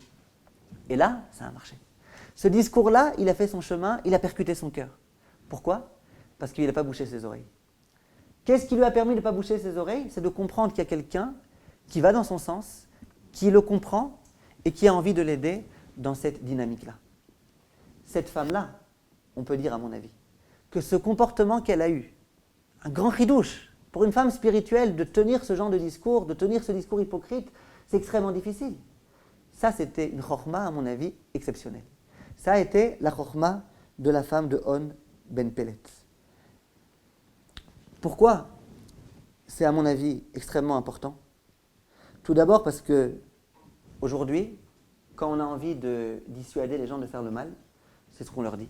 Et là, ça a marché. Ce discours-là, il a fait son chemin, il a percuté son cœur. Pourquoi? Parce qu'il n'a pas bouché ses oreilles. Qu'est-ce qui lui a permis de ne pas boucher ses oreilles? C'est de comprendre qu'il y a quelqu'un qui va dans son sens, qui le comprend et qui a envie de l'aider dans cette dynamique-là. Cette femme-là, on peut dire à mon avis, que ce comportement qu'elle a eu, un grand chidouche, pour une femme spirituelle, de tenir ce genre de discours, de tenir ce discours hypocrite, c'est extrêmement difficile. Ça, c'était une chorma, à mon avis, exceptionnelle. Ça a été la chorma de la femme de On Ben Pellet. Pourquoi c'est, à mon avis, extrêmement important? Tout d'abord parce que, aujourd'hui, quand on a envie de dissuader les gens de faire le mal, c'est ce qu'on leur dit.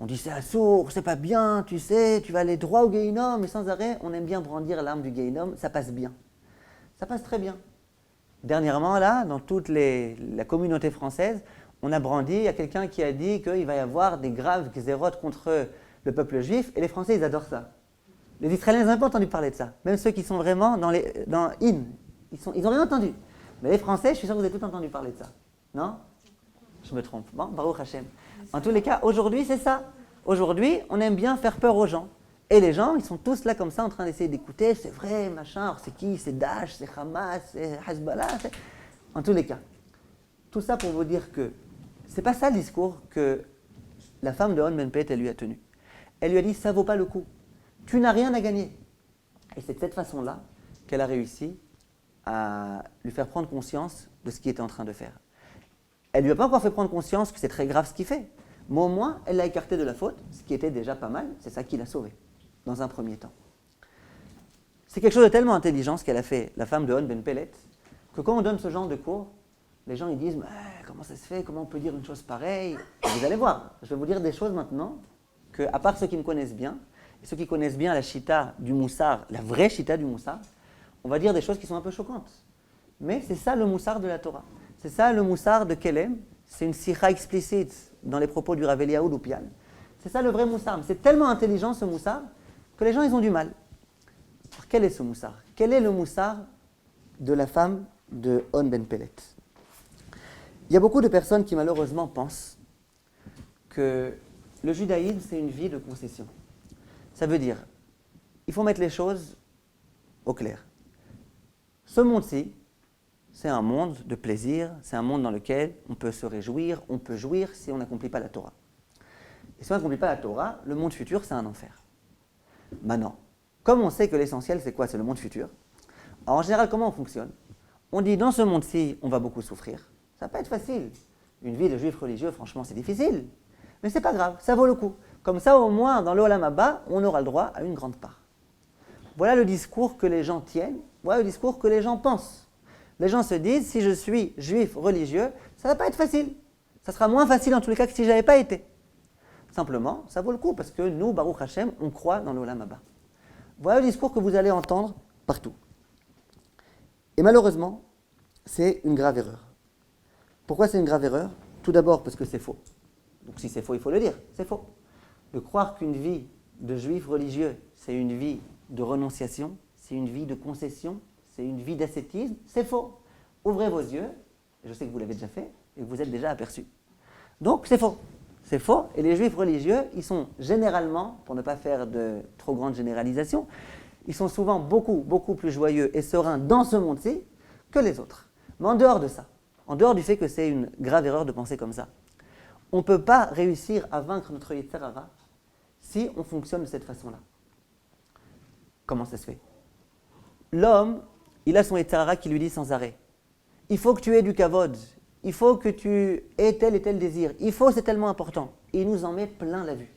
On dit c'est assourd, c'est pas bien, tu sais, tu vas aller droit au Gehinnom, et sans arrêt, on aime bien brandir l'arme du Gehinnom, ça passe bien. Ça passe très bien. Dernièrement, là, dans toute la communauté française, on a brandi, il y a quelqu'un qui a dit qu'il va y avoir des graves xérotes contre le peuple juif, et les Français, ils adorent ça. Les Israéliens, ils n'ont pas entendu parler de ça. Même ceux qui sont vraiment dans In, ils n'ont rien entendu. Mais les Français, je suis sûr que vous avez tous entendu parler de ça. Non? Je me trompe. Bon, Baruch Hashem. En tous les cas, aujourd'hui, c'est ça. Aujourd'hui, on aime bien faire peur aux gens. Et les gens, ils sont tous là comme ça, en train d'essayer d'écouter. C'est vrai, machin. Alors, c'est qui? C'est Daesh, c'est Hamas, c'est Hezbollah. En tous les cas. Tout ça pour vous dire que c'est pas ça le discours que la femme de On Ben Pellet, elle lui a tenu. Elle lui a dit, ça vaut pas le coup. Tu n'as rien à gagner. Et c'est de cette façon-là qu'elle a réussi à lui faire prendre conscience de ce qu'il était en train de faire. Elle ne lui a pas encore fait prendre conscience que c'est très grave ce qu'il fait. Mais au moins, elle l'a écarté de la faute, ce qui était déjà pas mal. C'est ça qui l'a sauvé, dans un premier temps. C'est quelque chose de tellement intelligent ce qu'elle a fait, la femme de On Ben Pellet, que quand on donne ce genre de cours, les gens ils disent comment ça se fait, comment on peut dire une chose pareille? Et vous allez voir, je vais vous dire des choses maintenant, que, à part ceux qui me connaissent bien, et ceux qui connaissent bien la chita du Moussar, la vraie chita du Moussar, on va dire des choses qui sont un peu choquantes. Mais c'est ça le Moussar de la Torah. C'est ça le Moussar de Kelem. C'est une sikha explicite dans les propos du Rav Eliyahu Lupian. C'est ça le vrai Moussar. C'est tellement intelligent ce Moussar que les gens ils ont du mal. Alors, quel est ce Moussar? Quel est le Moussar de la femme de On Ben Pellet? Il y a beaucoup de personnes qui malheureusement pensent que le judaïsme c'est une vie de concession. Ça veut dire, il faut mettre les choses au clair. Ce monde-ci, c'est un monde de plaisir, c'est un monde dans lequel on peut se réjouir, on peut jouir si on n'accomplit pas la Torah. Et si on n'accomplit pas la Torah, le monde futur, c'est un enfer. Maintenant, comme on sait que l'essentiel, c'est quoi? C'est le monde futur. Alors, en général, comment on fonctionne? On dit, dans ce monde-ci, on va beaucoup souffrir. Ça va pas être facile. Une vie de juif religieux, franchement, c'est difficile. Mais c'est pas grave, ça vaut le coup. Comme ça, au moins, dans le Olam Haba, on aura le droit à une grande part. Voilà le discours que les gens tiennent, voilà le discours que les gens pensent. Les gens se disent, si je suis juif religieux, ça ne va pas être facile. Ça sera moins facile en tous les cas que si je n'avais pas été. Simplement, ça vaut le coup parce que nous, Baruch Hashem, on croit dans le Olam Haba. Voilà le discours que vous allez entendre partout. Et malheureusement, c'est une grave erreur. Pourquoi c'est une grave erreur? Tout d'abord parce que c'est faux. Donc si c'est faux, il faut le dire, c'est faux. De croire qu'une vie de juif religieux, c'est une vie de renonciation, c'est une vie de concession, c'est une vie d'ascétisme, c'est faux. Ouvrez vos yeux, je sais que vous l'avez déjà fait, et que vous êtes déjà aperçu. Donc c'est faux. C'est faux, et les juifs religieux, ils sont généralement, pour ne pas faire de trop grandes généralisations, ils sont souvent beaucoup plus joyeux et sereins dans ce monde-ci que les autres. Mais en dehors de ça, en dehors du fait que c'est une grave erreur de penser comme ça, on ne peut pas réussir à vaincre notre Yetzer Hara si on fonctionne de cette façon-là. Comment ça se fait? L'homme, il a son Yetzer Hara qui lui dit sans arrêt, il faut que tu aies du kavod, il faut que tu aies tel et tel désir, il faut, c'est tellement important. Et il nous en met plein la vue.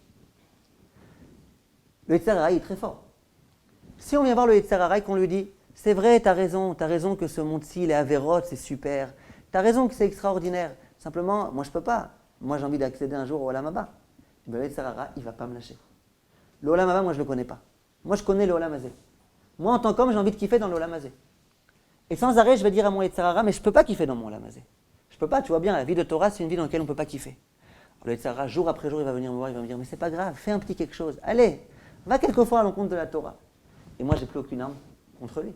Le Yetzer Hara est très fort. Si on vient voir le Yetzer Hara et qu'on lui dit, c'est vrai, t'as raison que ce monde-ci, les Averot, c'est super, t'as raison que c'est extraordinaire, simplement, moi je peux pas, moi j'ai envie d'accéder un jour au Olam Haba. Le Yetzer Hara, il va pas me lâcher. Le Olam Haba, moi je le connais pas. Moi je connais le Olam Hazé. Moi en tant qu'homme, j'ai envie de kiffer dans le Olam Hazé. Et sans arrêt, je vais dire à mon Yetzer Hara, mais je peux pas kiffer dans mon Olam Hazé. Je peux pas, tu vois bien, la vie de Torah, c'est une vie dans laquelle on peut pas kiffer. Alors, le Yetzer Hara, jour après jour, il va venir me voir, il va me dire, mais c'est pas grave, fais un petit quelque chose. Allez, va quelquefois à l'encontre de la Torah. Et moi, j'ai plus aucune arme contre lui.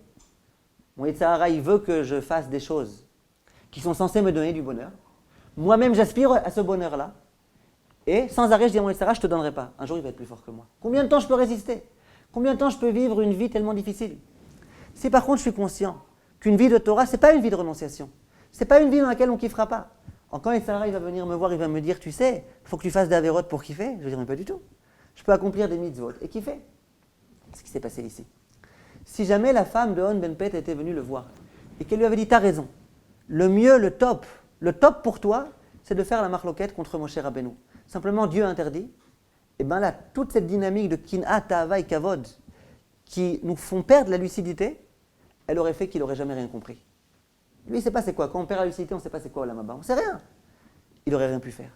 Mon Yetzer Hara, il veut que je fasse des choses qui sont censées me donner du bonheur. Moi-même, j'aspire à ce bonheur-là. Et sans arrêt, je dis à mon Yetzer Hara, je ne te donnerai pas. Un jour, il va être plus fort que moi. Combien de temps je peux résister? Combien de temps je peux vivre une vie tellement difficile? Si par contre, je suis conscient qu'une vie de Torah, ce n'est pas une vie de renonciation. Ce n'est pas une vie dans laquelle on ne kiffera pas. Quand Yetzer Hara, il va venir me voir, il va me dire, tu sais, il faut que tu fasses des avérotes pour kiffer. Je vais dire, mais pas du tout. je peux accomplir des mitzvot et kiffer. C'est ce qui s'est passé ici. Si jamais la femme de On Ben Pet était venue le voir et qu'elle lui avait dit, t'as raison, le mieux, le top pour toi, c'est de faire la marloquette contre Moshe Rabbeinu. Simplement, Dieu interdit. Et bien là, toute cette dynamique de kin'a, ta'ava et kavod qui nous font perdre la lucidité, elle aurait fait qu'il n'aurait jamais rien compris. Lui, il ne sait pas c'est quoi. Quand on perd la lucidité, on ne sait pas c'est quoi Olam Haba. On ne sait rien. Il n'aurait rien pu faire.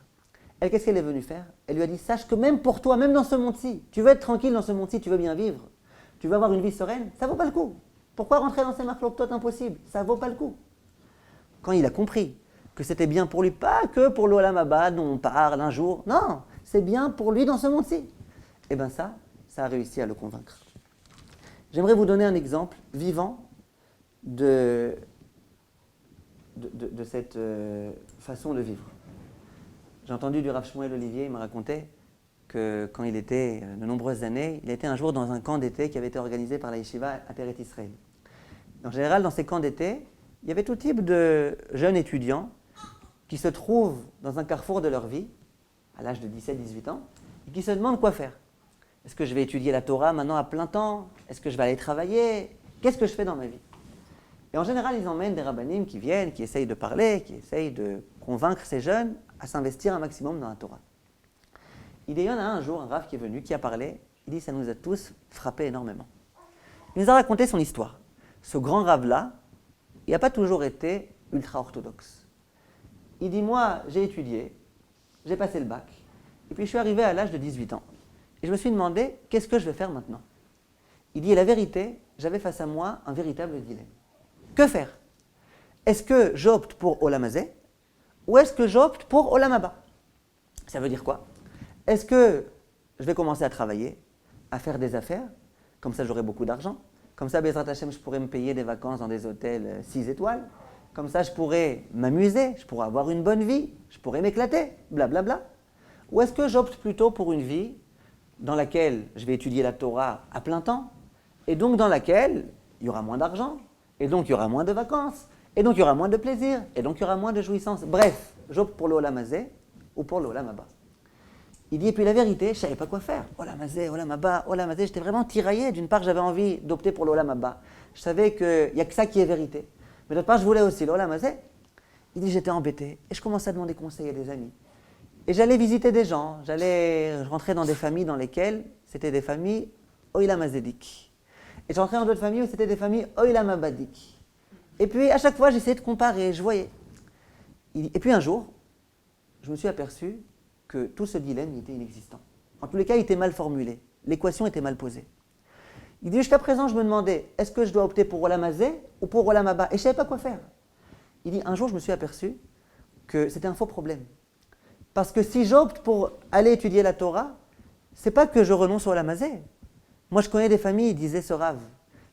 Elle, qu'est-ce qu'elle est venue faire? Elle lui a dit, sache que même pour toi, même dans ce monde-ci, tu veux être tranquille dans ce monde-ci, tu veux bien vivre, tu veux avoir une vie sereine, ça ne vaut pas le coup. Pourquoi rentrer dans ces marloquettes impossibles? Ça ne vaut pas le coup. Quand il a compris que c'était bien pour lui, pas que pour l'Olam Haba dont on parle un jour, non, c'est bien pour lui dans ce monde-ci. Et bien ça a réussi à le convaincre. J'aimerais vous donner un exemple vivant de cette façon de vivre. J'ai entendu du Rav Shmuel Olivier, il me racontait que quand il était, de nombreuses années, il était un jour dans un camp d'été qui avait été organisé par la Yeshiva à Peret Israël. En général, dans ces camps d'été, il y avait tout type de jeunes étudiants qui se trouvent dans un carrefour de leur vie, à l'âge de 17-18 ans, et qui se demandent quoi faire. Est-ce que je vais étudier la Torah maintenant à plein temps? Est-ce que je vais aller travailler? Qu'est-ce que je fais dans ma vie? Et en général, ils emmènent des rabbanim qui viennent, qui essayent de parler, qui essayent de convaincre ces jeunes à s'investir un maximum dans la Torah. Il y en a un jour, un rav qui est venu, qui a parlé, il dit, ça nous a tous frappé énormément. Il nous a raconté son histoire. Ce grand rav-là, il n'a pas toujours été ultra-orthodoxe. Il dit, moi, j'ai étudié, j'ai passé le bac, et puis je suis arrivé à l'âge de 18 ans. Et je me suis demandé, qu'est-ce que je vais faire maintenant? Il dit, la vérité, j'avais face à moi un véritable dilemme. Que faire? Est-ce que j'opte pour Olam Hazeh ou est-ce que j'opte pour Olam Haba? Ça veut dire quoi? Est-ce que je vais commencer à travailler, à faire des affaires, comme ça j'aurai beaucoup d'argent, comme ça Bezrat Hashem je pourrais me payer des vacances dans des hôtels 6 étoiles, comme ça je pourrais m'amuser, je pourrais avoir une bonne vie, je pourrais m'éclater, blablabla. Ou est-ce que j'opte plutôt pour une vie dans laquelle je vais étudier la Torah à plein temps, et donc dans laquelle il y aura moins d'argent, et donc il y aura moins de vacances, et donc il y aura moins de plaisir, et donc il y aura moins de jouissance. Bref, j'opte pour le Olam Hazeh ou pour le Olam Haba. Il dit, et puis la vérité, je ne savais pas quoi faire. Olam Hazeh, Olam Haba, Olam Hazeh, j'étais vraiment tiraillé. D'une part, j'avais envie d'opter pour le Olam Haba. Je savais qu'il n'y a que ça qui est vérité. Mais d'autre part, je voulais aussi le Olam Hazeh. Il dit, j'étais embêté, et je commençais à demander conseil à des amis. Et j'allais visiter des gens, je rentrais dans des familles dans lesquelles c'était des familles Olam Hazédik. Et je rentrais dans d'autres familles où c'était des familles Olam Habadik. Et puis, à chaque fois, j'essayais de comparer, je voyais. Et puis un jour, je me suis aperçu que tout ce dilemme était inexistant. En tous les cas, il était mal formulé. L'équation était mal posée. Il dit, jusqu'à présent, je me demandais, est-ce que je dois opter pour Olam Hazeh ou pour Olam Haba? Et je ne savais pas quoi faire. Il dit, un jour, je me suis aperçu que c'était un faux problème. Parce que si j'opte pour aller étudier la Torah, ce n'est pas que je renonce au Olam Hazeh. Moi, je connais des familles, disait ce Rav.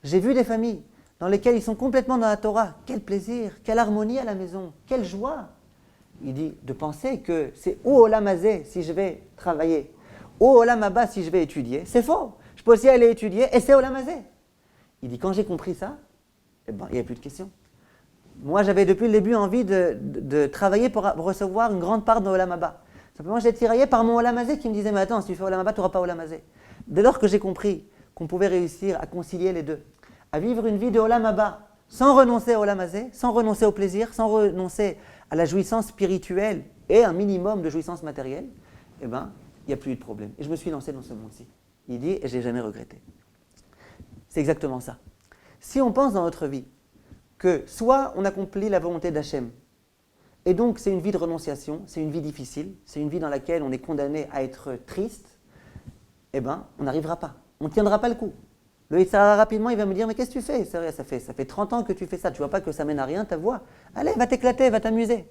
J'ai vu des familles dans lesquelles ils sont complètement dans la Torah. Quel plaisir, quelle harmonie à la maison, quelle joie. Il dit de penser que c'est ou Olam Hazeh si je vais travailler, ou Olam Haba si je vais étudier. C'est faux. Je peux aussi aller étudier et c'est Olam Hazeh. Il dit quand j'ai compris ça, eh ben, il n'y a plus de questions. Moi, j'avais depuis le début envie de travailler pour recevoir une grande part de Olam Haba. Simplement, j'étais tiraillé par mon Olam Hazeh qui me disait mais attends, si tu fais Olam Haba, tu n'auras pas Olam Hazeh. Dès lors que j'ai compris qu'on pouvait réussir à concilier les deux, à vivre une vie de Olam Haba sans renoncer à Olam Hazeh, sans renoncer au plaisir, sans renoncer à la jouissance spirituelle et un minimum de jouissance matérielle, eh ben, il n'y a plus eu de problème. Et je me suis lancé dans ce monde-ci. Il dit, et je n'ai jamais regretté. C'est exactement ça. Si on pense dans notre vie que soit on accomplit la volonté d'Hachem, et donc c'est une vie de renonciation, c'est une vie difficile, c'est une vie dans laquelle on est condamné à être triste, eh bien, on n'arrivera pas. On ne tiendra pas le coup. Le Yitzhara, rapidement, il va me dire, mais qu'est-ce que tu fais? C'est vrai, ça fait 30 ans que tu fais ça, tu ne vois pas que ça mène à rien, ta voix. Allez, va t'éclater, va t'amuser.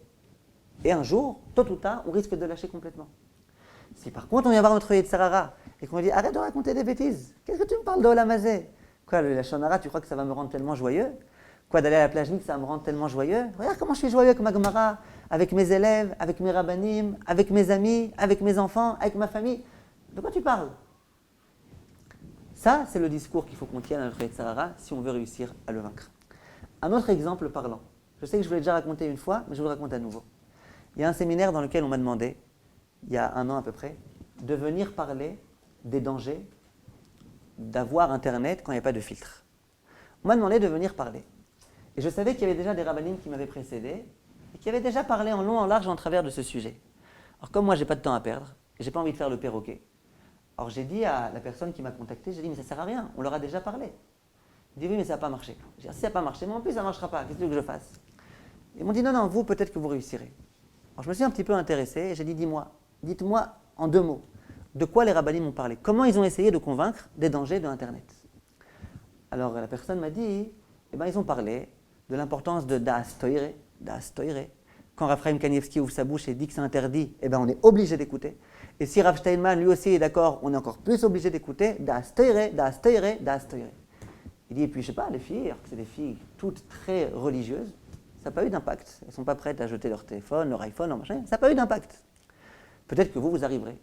Et un jour, tôt ou tard, on risque de lâcher complètement. Si par contre, on vient voir notre Yitzhara et qu'on lui dit, arrête de raconter des bêtises, qu'est-ce que tu me parles de Olam Hazeh? Quoi, le Lashon Hara, tu crois que ça va me rendre tellement joyeux? Quoi, d'aller à la plage Nid, ça va me rendre tellement joyeux? Regarde comment je suis joyeux avec ma Gemara, avec mes élèves, avec mes rabbanim, avec mes amis, avec mes enfants, avec ma famille. De quoi tu parles? Ça, c'est le discours qu'il faut qu'on tienne à notre Yitzhara si on veut réussir à le vaincre. Un autre exemple parlant. Je sais que je vous l'ai déjà raconté une fois, mais je vous le raconte à nouveau. Il y a un séminaire dans lequel on m'a demandé, il y a 1 an à peu près, de venir parler des dangers d'avoir Internet quand il n'y a pas de filtre. On m'a demandé de venir parler. Et je savais qu'il y avait déjà des rabbinim qui m'avaient précédé et qui avaient déjà parlé en long, en large, en travers de ce sujet. Alors comme moi, je n'ai pas de temps à perdre, et je n'ai pas envie de faire le perroquet, alors j'ai dit à la personne qui m'a contacté, j'ai dit, mais ça ne sert à rien, on leur a déjà parlé. Il dit, oui, mais ça n'a pas marché. J'ai dit, si ça n'a pas marché, moi en plus, ça ne marchera pas, qu'est-ce que tu veux que je fasse? Ils m'ont dit, non, non, vous, peut-être que vous réussirez. Alors je me suis un petit peu intéressé, et j'ai dit, dites-moi en 2 mots, de quoi les rabbinim ont parlé? Comment ils ont essayé de convaincre des dangers de Internet? Alors la personne m'a dit, eh ben, ils ont parlé de l'importance de Das Toire. Quand Rav Chaim Kanievski ouvre sa bouche et dit que c'est interdit, eh ben, on est obligé d'écouter. Et si Rav Steinman lui aussi est d'accord, on est encore plus obligé d'écouter Das Toire. Il dit, et puis je sais pas, les filles, alors que c'est des filles toutes très religieuses, ça n'a pas eu d'impact. Elles ne sont pas prêtes à jeter leur téléphone, leur iPhone, leur machin, ça n'a pas eu d'impact. Peut-être que vous arriverez.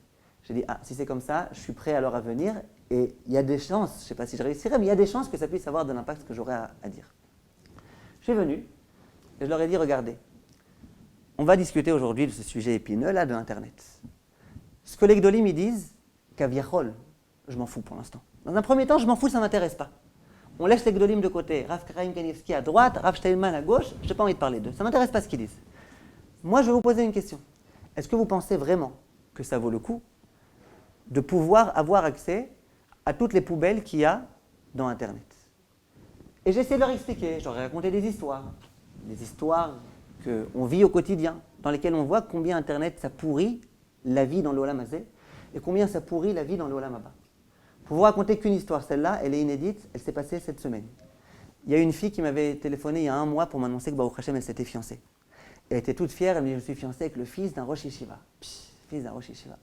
J'ai dit, si c'est comme ça, je suis prêt alors à venir, et il y a des chances, je ne sais pas si je réussirai, mais il y a des chances que ça puisse avoir de l'impact que j'aurai à dire. Je suis venu, et je leur ai dit, regardez, on va discuter aujourd'hui de ce sujet épineux, là, de Internet. Ce que les Gdolim ils disent, Kaviachol, je m'en fous pour l'instant. Dans un premier temps, je m'en fous, ça ne m'intéresse pas. On laisse les Gdolim de côté, Rav Chaim Kanievski à droite, Rav Steinman à gauche, je n'ai pas envie de parler d'eux, ça ne m'intéresse pas ce qu'ils disent. Moi, je vais vous poser une question. Est-ce que vous pensez vraiment que ça vaut le coup de pouvoir avoir accès à toutes les poubelles qu'il y a dans Internet? Et j'ai essayé de leur expliquer, je leur ai raconté des histoires qu'on vit au quotidien, dans lesquelles on voit combien Internet ça pourrit la vie dans l'Olam Hazé et combien ça pourrit la vie dans l'Olam Haba. Pour vous raconter qu'une histoire, celle-là, elle est inédite, elle s'est passée cette semaine. Il y a une fille qui m'avait téléphoné il y a 1 mois pour m'annoncer que Baruch Hashem, elle s'était fiancée. Elle était toute fière, elle me dit, je suis fiancée avec le fils d'un Rosh Yeshiva. Fils d'un Rosh Yeshiva.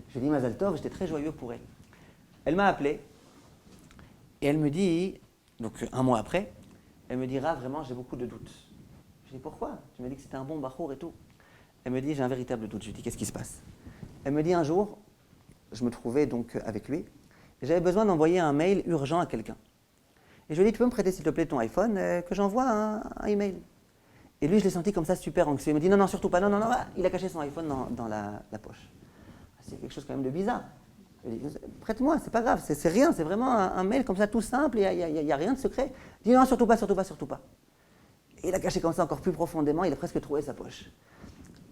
Je lui ai dit Mazal Tov, j'étais très joyeux pour elle. Elle m'a appelé et elle me dit, donc 1 mois après, elle me dit, Rav, vraiment, j'ai beaucoup de doutes. Je lui ai dit, pourquoi? Tu m'as dit que c'était un bon bachour et tout. Elle me dit, j'ai un véritable doute. Je lui ai dit, qu'est-ce qui se passe? Elle me dit, un jour, je me trouvais donc avec lui, et j'avais besoin d'envoyer un mail urgent à quelqu'un. Et je lui ai dit, tu peux me prêter s'il te plaît ton iPhone, que j'envoie un email. Et lui, je l'ai senti comme ça, super anxieux. Il me dit, non, non, surtout pas, non, non, non. Il a caché son iPhone dans la poche. C'est quelque chose quand même de bizarre. Je lui ai dit, prête-moi, c'est pas grave, c'est rien, c'est vraiment un mail comme ça, tout simple, il n'y a rien de secret. Il dit, non, surtout pas, surtout pas, surtout pas. Et il a caché comme ça encore plus profondément, il a presque trouvé sa poche.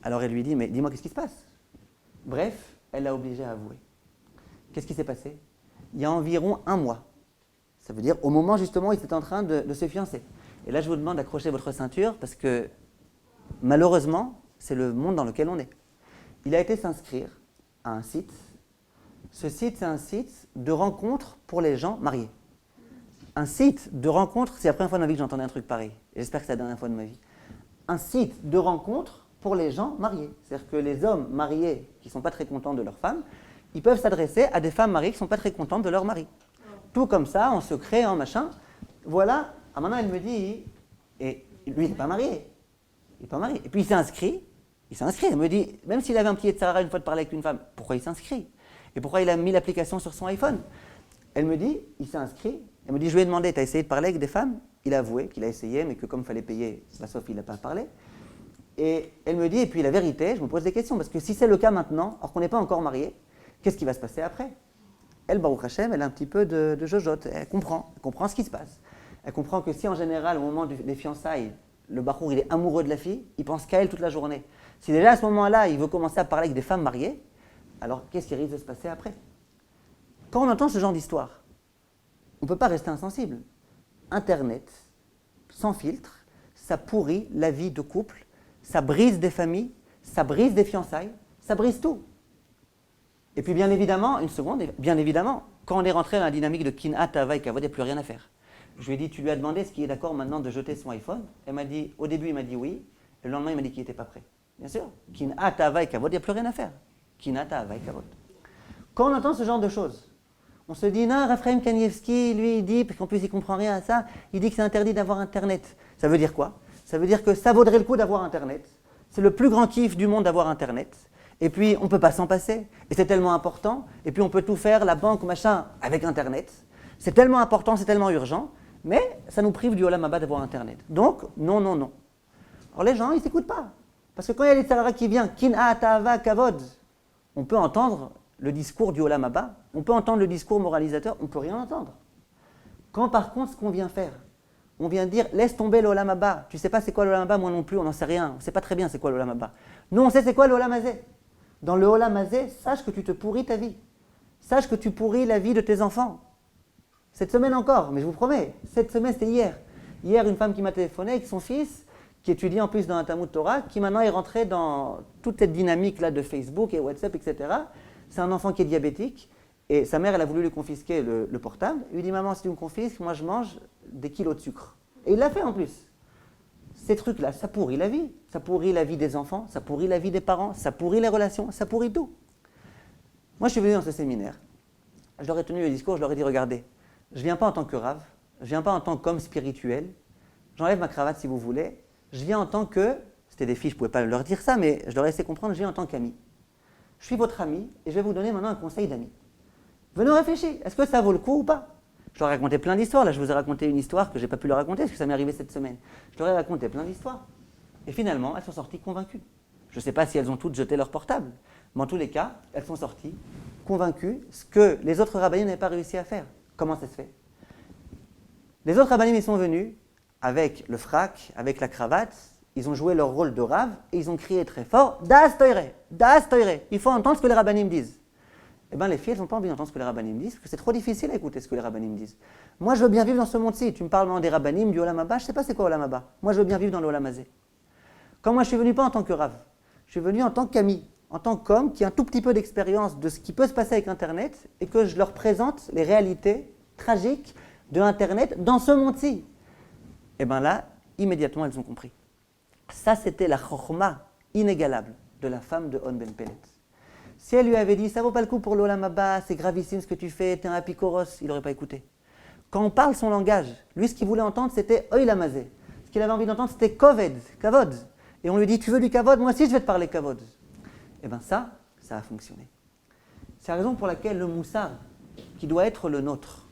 Alors elle lui dit, mais dis-moi, qu'est-ce qui se passe? Bref, elle l'a obligé à avouer. Qu'est-ce qui s'est passé? Il y a environ 1 mois. Ça veut dire au moment justement où il était en train de se fiancer. Et là, je vous demande d'accrocher votre ceinture parce que malheureusement, c'est le monde dans lequel on est. Il a été s'inscrire à un site. Ce site, c'est un site de rencontre pour les gens mariés. Un site de rencontre, c'est la première fois de ma vie que j'entendais un truc pareil. Et j'espère que c'est la dernière fois de ma vie. Un site de rencontre pour les gens mariés. C'est-à-dire que les hommes mariés qui ne sont pas très contents de leur femme, ils peuvent s'adresser à des femmes mariées qui ne sont pas très contentes de leur mari. Tout comme ça, en secret, en machin. Voilà. Ah, maintenant, elle me dit, et lui, il n'est pas marié. Il n'est pas marié. Et puis, il s'est inscrit. Elle me dit, même s'il avait un petit Yetzirah une fois de parler avec une femme, pourquoi il s'inscrit? Et pourquoi il a mis l'application sur son iPhone? Elle me dit, il s'est inscrit. Elle me dit, je lui ai demandé, tu as essayé de parler avec des femmes? Il a avoué qu'il a essayé, mais que comme il fallait payer, sauf il n'a pas parlé. Et elle me dit, et puis la vérité, je me pose des questions, parce que si c'est le cas maintenant, alors qu'on n'est pas encore marié, qu'est-ce qui va se passer après? Elle, Baruch Hashem, elle a un petit peu de jojote. Elle comprend ce qui se passe. Elle comprend que si en général, au moment des fiançailles, le bachour il est amoureux de la fille, il pense qu'à elle toute la journée. Si déjà à ce moment-là, il veut commencer à parler avec des femmes mariées, alors qu'est-ce qui risque de se passer après? Quand on entend ce genre d'histoire, on ne peut pas rester insensible. Internet, sans filtre, ça pourrit la vie de couple, ça brise des familles, ça brise des fiançailles, ça brise tout. Et puis bien évidemment, quand on est rentré dans la dynamique de Kin'at Tava et Kavod, il n'y a plus rien à faire. Je lui ai dit, tu lui as demandé est-ce qu'il est d'accord maintenant de jeter son iPhone? Elle m'a dit, au début il m'a dit oui, et le lendemain il m'a dit qu'il n'était pas prêt. Bien sûr, Kin'at Tava et Kavod, il n'y a plus rien à faire. Kin'at Tava et Kavod. Quand on entend ce genre de choses, on se dit, non, Rav Chaim Kanievski, lui il dit, parce qu'en plus il ne comprend rien à ça, il dit que c'est interdit d'avoir Internet. Ça veut dire quoi? Ça veut dire que ça vaudrait le coup d'avoir Internet. C'est le plus grand kiff du monde d'avoir Internet. Et puis, on ne peut pas s'en passer. Et c'est tellement important. Et puis, on peut tout faire, la banque, machin, avec Internet. C'est tellement important, c'est tellement urgent. Mais ça nous prive du Olam Haba d'avoir Internet. Donc, non, non, non. Alors, les gens, ils ne s'écoutent pas. Parce que quand il y a les salariés qui viennent, Kin'at Tava Kavod, on peut entendre le discours du Olam Haba, on peut entendre le discours moralisateur, on ne peut rien entendre. Quand par contre, ce qu'on vient faire, on vient dire, laisse tomber le Olam Haba. Tu ne sais pas c'est quoi le Olam Haba, moi non plus, on n'en sait rien. On ne sait pas très bien c'est quoi le Olam Haba. Nous, on sait c'est quoi le Olam Hazé. Dans le Olam Hazé, sache que tu te pourris ta vie. Sache que tu pourris la vie de tes enfants. Cette semaine encore, mais je vous promets, cette semaine c'était hier. Hier, une femme qui m'a téléphoné avec son fils, qui étudie en plus dans un Talmud Torah, qui maintenant est rentré dans toute cette dynamique-là de Facebook et WhatsApp, etc. C'est un enfant qui est diabétique, et sa mère, elle a voulu lui confisquer le portable. Il lui dit, maman, si tu me confisques, moi je mange des kilos de sucre. Et il l'a fait en plus. Ces trucs-là, ça pourrit la vie. Ça pourrit la vie des enfants, ça pourrit la vie des parents, ça pourrit les relations, ça pourrit tout. Moi, je suis venu dans ce séminaire. Je leur ai tenu le discours, je leur ai dit, regardez, je ne viens pas en tant que rave, je ne viens pas en tant qu'homme spirituel, j'enlève ma cravate si vous voulez, je viens en tant que, c'était des filles, je ne pouvais pas leur dire ça, mais je leur ai laissé comprendre, je viens en tant qu'ami. Je suis votre ami et je vais vous donner maintenant un conseil d'ami. Venez réfléchir, est-ce que ça vaut le coup ou pas? Je leur ai raconté plein d'histoires, là je vous ai raconté une histoire que je n'ai pas pu leur raconter parce que ça m'est arrivé cette semaine. Je leur ai raconté plein d'histoires. Et finalement, elles sont sorties convaincues. Je ne sais pas si elles ont toutes jeté leur portable, mais en tous les cas, elles sont sorties convaincues, ce que les autres rabbinim n'avaient pas réussi à faire. Comment ça se fait? Les autres rabbinim, ils sont venus avec le frac, avec la cravate, ils ont joué leur rôle de rave et ils ont crié très fort « Das Teure, Das Teure !» Il faut entendre ce que les rabbinim disent. Eh bien, les filles, elles n'ont pas envie d'entendre ce que les rabbinim disent, parce que c'est trop difficile à écouter ce que les rabbinim disent. Moi, je veux bien vivre dans ce monde-ci. Tu me parles maintenant des rabbinim, du Olam Haba, je ne sais pas c'est quoi Olam Haba. Moi, je veux bien vivre dans le Olam Hazé. Quand moi, je suis venu pas en tant que rave, je suis venu en tant qu'ami, en tant qu'homme qui a un tout petit peu d'expérience de ce qui peut se passer avec Internet et que je leur présente les réalités tragiques de Internet dans ce monde-ci. Et bien là, immédiatement, elles ont compris. Ça, c'était la chokhma inégalable de la femme de On Ben Pellet. Si elle lui avait dit, ça vaut pas le coup pour l'Olam Haba, c'est gravissime ce que tu fais, t'es un apikoros, il n'aurait pas écouté. Quand on parle son langage, lui, ce qu'il voulait entendre, c'était Olam Hazé. Ce qu'il avait envie d'entendre, c'était Koved, Kavod. Et on lui dit, tu veux du Kavod, moi aussi je vais te parler Kavod. Et bien ça a fonctionné. C'est la raison pour laquelle le moussar, qui doit être le nôtre,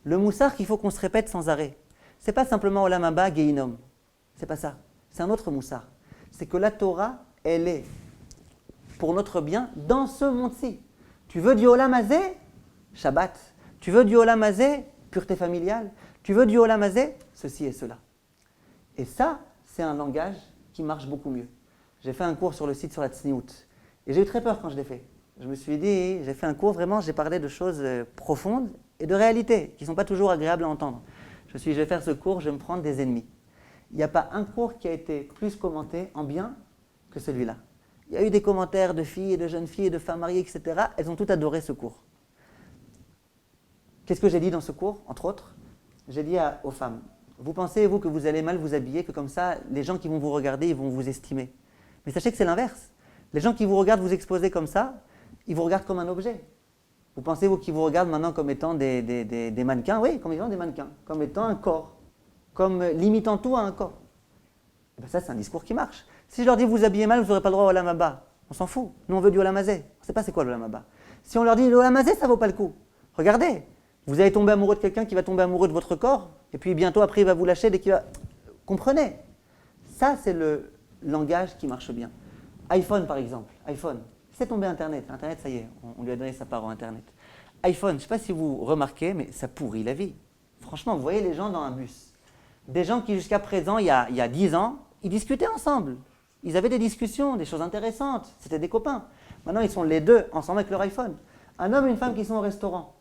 le moussar qu'il faut qu'on se répète sans arrêt, c'est pas simplement Olam Haba, Gehinom. C'est pas ça. C'est un autre moussar. C'est que la Torah, elle est pour notre bien dans ce monde-ci. Tu veux du Olam Hazé? Shabbat. Tu veux du Olam Hazé? Pureté familiale. Tu veux du Olam Hazé? Ceci et cela. Et ça, c'est un langage qui marche beaucoup mieux. J'ai fait un cours sur le site sur la Tzniout. Et j'ai eu très peur quand je l'ai fait. Je me suis dit, j'ai fait un cours vraiment, j'ai parlé de choses profondes et de réalités qui ne sont pas toujours agréables à entendre. Je me suis dit, je vais faire ce cours, je vais me prendre des ennemis. Il n'y a pas un cours qui a été plus commenté en bien que celui-là. Il y a eu des commentaires de filles et de jeunes filles et de femmes mariées, etc. Elles ont toutes adoré ce cours. Qu'est-ce que j'ai dit dans ce cours, entre autres? J'ai dit aux femmes, vous pensez, vous, que vous allez mal vous habiller, que comme ça, les gens qui vont vous regarder, ils vont vous estimer. Mais sachez que c'est l'inverse. Les gens qui vous regardent vous exposer comme ça, ils vous regardent comme un objet. Vous pensez, vous, qu'ils vous regardent maintenant comme étant des mannequins? Oui, comme étant des mannequins, comme étant un corps, comme limitant tout à un corps. Et bien ça, c'est un discours qui marche. Si je leur dis, vous habillez mal, vous n'aurez pas le droit au Olam Haba. On s'en fout. Nous, on veut du Olam Hazé. On ne sait pas c'est quoi le Olam Haba. Si on leur dit, le Olam Hazé, ça ne vaut pas le coup. Regardez, vous allez tomber amoureux de quelqu'un qui va tomber amoureux de votre corps, et puis bientôt, après, il va vous lâcher dès qu'il va... Comprenez? Ça, c'est le langage qui marche bien. iPhone, par exemple. iPhone. C'est tombé Internet. Internet, ça y est, on lui a donné sa part au Internet. iPhone, je ne sais pas si vous remarquez, mais ça pourrit la vie. Franchement, vous voyez les gens dans un bus. Des gens qui, jusqu'à présent, il y a 10 ans, ils discutaient ensemble. Ils avaient des discussions, des choses intéressantes. C'était des copains. Maintenant, ils sont les deux ensemble avec leur iPhone. Un homme et une femme qui sont au restaurant.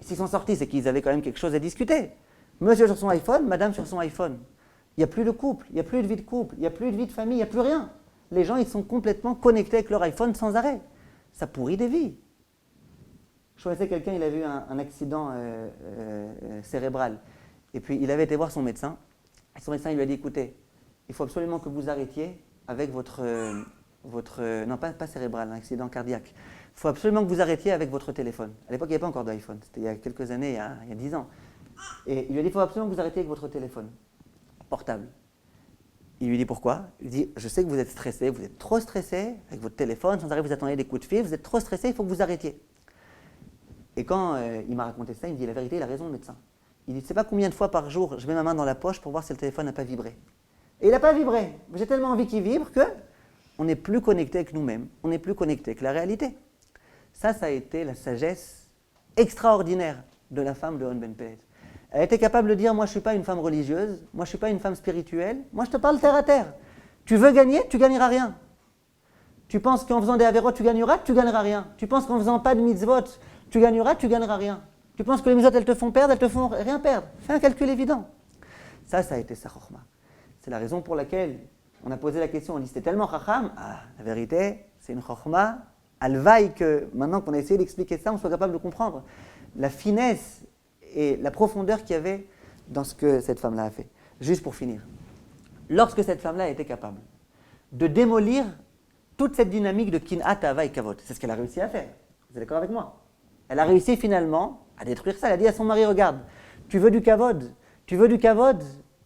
S'ils sont sortis, c'est qu'ils avaient quand même quelque chose à discuter. Monsieur sur son iPhone, madame sur son iPhone. Il n'y a plus de couple, il n'y a plus de vie de couple, il n'y a plus de vie de famille, il n'y a plus rien. Les gens, ils sont complètement connectés avec leur iPhone sans arrêt. Ça pourrit des vies. Je connaissais quelqu'un, il avait eu un accident cérébral. Et puis, il avait été voir son médecin. Et son médecin, il lui a dit, écoutez, il faut absolument que vous arrêtiez avec votre non, pas cérébral, un accident cardiaque. Il faut absolument que vous arrêtiez avec votre téléphone. À l'époque, il n'y avait pas encore d'iPhone. C'était il y a quelques années, il y a 10 ans. Et il lui a dit, il faut absolument que vous arrêtiez avec votre téléphone portable. Il lui dit pourquoi? Il lui dit, je sais que vous êtes stressé, vous êtes trop stressé avec votre téléphone, sans arrêt vous attendez des coups de fil, vous êtes trop stressé, il faut que vous arrêtiez. Et quand il m'a raconté ça, il me dit, la vérité, il a raison le médecin. Il dit, tu ne sais pas combien de fois par jour je mets ma main dans la poche pour voir si le téléphone n'a pas vibré. Et il n'a pas vibré. J'ai tellement envie qu'il vibre qu'on n'est plus connecté avec nous-mêmes, on n'est plus connecté avec la réalité. Ça a été la sagesse extraordinaire de la femme de On Ben Pellet. Elle était capable de dire, moi je ne suis pas une femme religieuse, moi je ne suis pas une femme spirituelle, moi je te parle terre à terre. Tu veux gagner, tu gagneras rien. Tu penses qu'en faisant des avérotes, tu gagneras rien. Tu penses qu'en faisant pas de mitzvot, tu gagneras rien. Tu penses que les mitzvot, elles te font perdre, elles te font rien perdre. Fais un calcul évident. Ça a été sa chorma. C'est la raison pour laquelle on a posé la question, on dit c'était tellement chacham. Ah, la vérité, c'est une chorma. Alvaï que maintenant qu'on a essayé d'expliquer ça, on soit capable de comprendre la finesse et la profondeur qu'il y avait dans ce que cette femme-là a fait. Juste pour finir. Lorsque cette femme-là a été capable de démolir toute cette dynamique de kin'at, ava et kavod, c'est ce qu'elle a réussi à faire. Vous êtes d'accord avec moi? Elle a réussi finalement à détruire ça. Elle a dit à son mari, regarde, tu veux du kavod,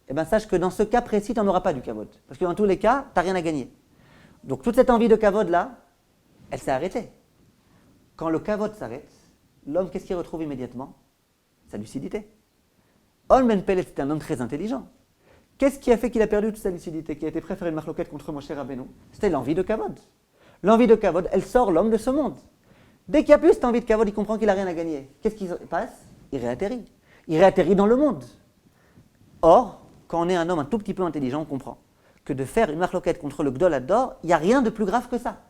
eh bien sache que dans ce cas précis, tu n'en auras pas du kavod. Parce que dans tous les cas, tu n'as rien à gagner. Donc toute cette envie de kavod là, elle s'est arrêtée. Quand le kavod s'arrête, l'homme, qu'est-ce qu'il retrouve immédiatement? Sa lucidité. On Ben Pellet, c'était un homme très intelligent. Qu'est-ce qui a fait qu'il a perdu toute sa lucidité, qui a été prêt à faire une marloquette contre Moshe Rabbeinu? C'était l'envie de kavod. L'envie de kavod, elle sort l'homme de ce monde. Dès qu'il n'y a plus cette envie de kavod, il comprend qu'il n'a rien à gagner. Qu'est-ce qui se passe? Il réatterrit. Il réatterrit dans le monde. Or, quand on est un homme un tout petit peu intelligent, on comprend que de faire une marloquette contre le Gdol Hador, il n'y a rien de plus grave que ça.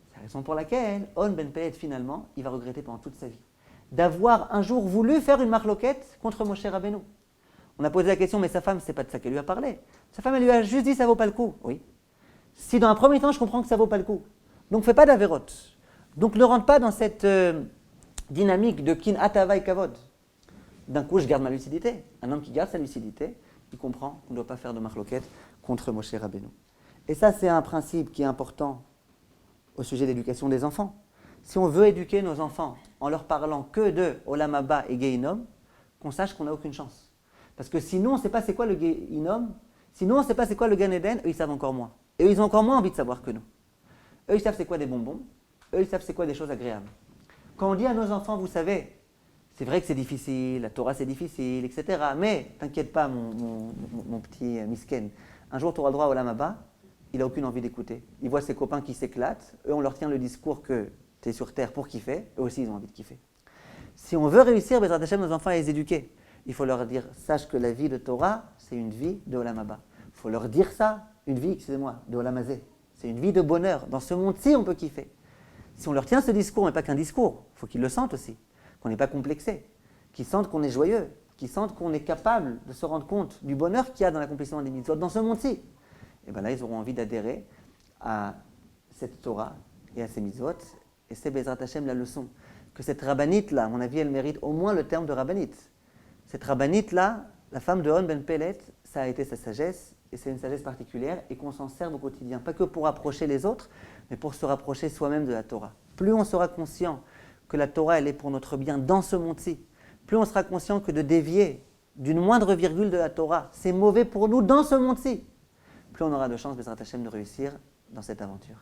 C'est la raison pour laquelle On Ben Pellet, finalement, il va regretter pendant toute sa vie d'avoir un jour voulu faire une marloquette contre Moshe Rabbeinu. On a posé la question, mais sa femme, c'est pas de ça qu'elle lui a parlé. Sa femme, elle lui a juste dit, ça vaut pas le coup. Oui. Si dans un premier temps, je comprends que ça vaut pas le coup. Donc, fais pas d'avérote. Donc, ne rentre pas dans cette dynamique de kin atava et kavod. D'un coup, je garde ma lucidité. Un homme qui garde sa lucidité, il comprend qu'on ne doit pas faire de marloquette contre Moshe Rabbeinu. Et ça, c'est un principe qui est important au sujet de l'éducation des enfants. Si on veut éduquer nos enfants en leur parlant que de Olam Haba et Gehinom, qu'on sache qu'on n'a aucune chance. Parce que sinon, on ne sait pas c'est quoi le Gehinom, sinon on ne sait pas c'est quoi le Gan Eden, eux ils savent encore moins. Et eux ils ont encore moins envie de savoir que nous. Eux ils savent c'est quoi des bonbons, eux ils savent c'est quoi des choses agréables. Quand on dit à nos enfants, vous savez, c'est vrai que c'est difficile, la Torah c'est difficile, etc. Mais t'inquiète pas mon petit misken, un jour tu auras le droit au Olam Haba, il n'a aucune envie d'écouter. Il voit ses copains qui s'éclatent, eux on leur tient le discours que tu es sur terre pour kiffer, eux aussi ils ont envie de kiffer. Si on veut réussir, Bezrat Hashem, nos enfants à les éduquer, il faut leur dire, sache que la vie de Torah, c'est une vie de Olam Haba. Il faut leur dire ça, une vie, excusez-moi, de Olam Hazé. C'est une vie de bonheur. Dans ce monde-ci, on peut kiffer. Si on leur tient ce discours, mais pas qu'un discours, il faut qu'ils le sentent aussi, qu'on n'est pas complexé, qu'ils sentent qu'on est joyeux, qu'ils sentent qu'on est capable de se rendre compte du bonheur qu'il y a dans l'accomplissement des mitzvot dans ce monde-ci. Et bien là, ils auront envie d'adhérer à cette Torah et à ces mitzvot. Et c'est Bezrat Hashem la leçon. Que cette rabbinite-là, à mon avis, elle mérite au moins le terme de rabbinite. Cette rabbinite-là, la femme de On Ben Pellet, ça a été sa sagesse, et c'est une sagesse particulière, et qu'on s'en serve au quotidien. Pas que pour approcher les autres, mais pour se rapprocher soi-même de la Torah. Plus on sera conscient que la Torah, elle est pour notre bien dans ce monde-ci, plus on sera conscient que de dévier d'une moindre virgule de la Torah, c'est mauvais pour nous dans ce monde-ci, plus on aura de chance, Bezrat Hashem, de réussir dans cette aventure.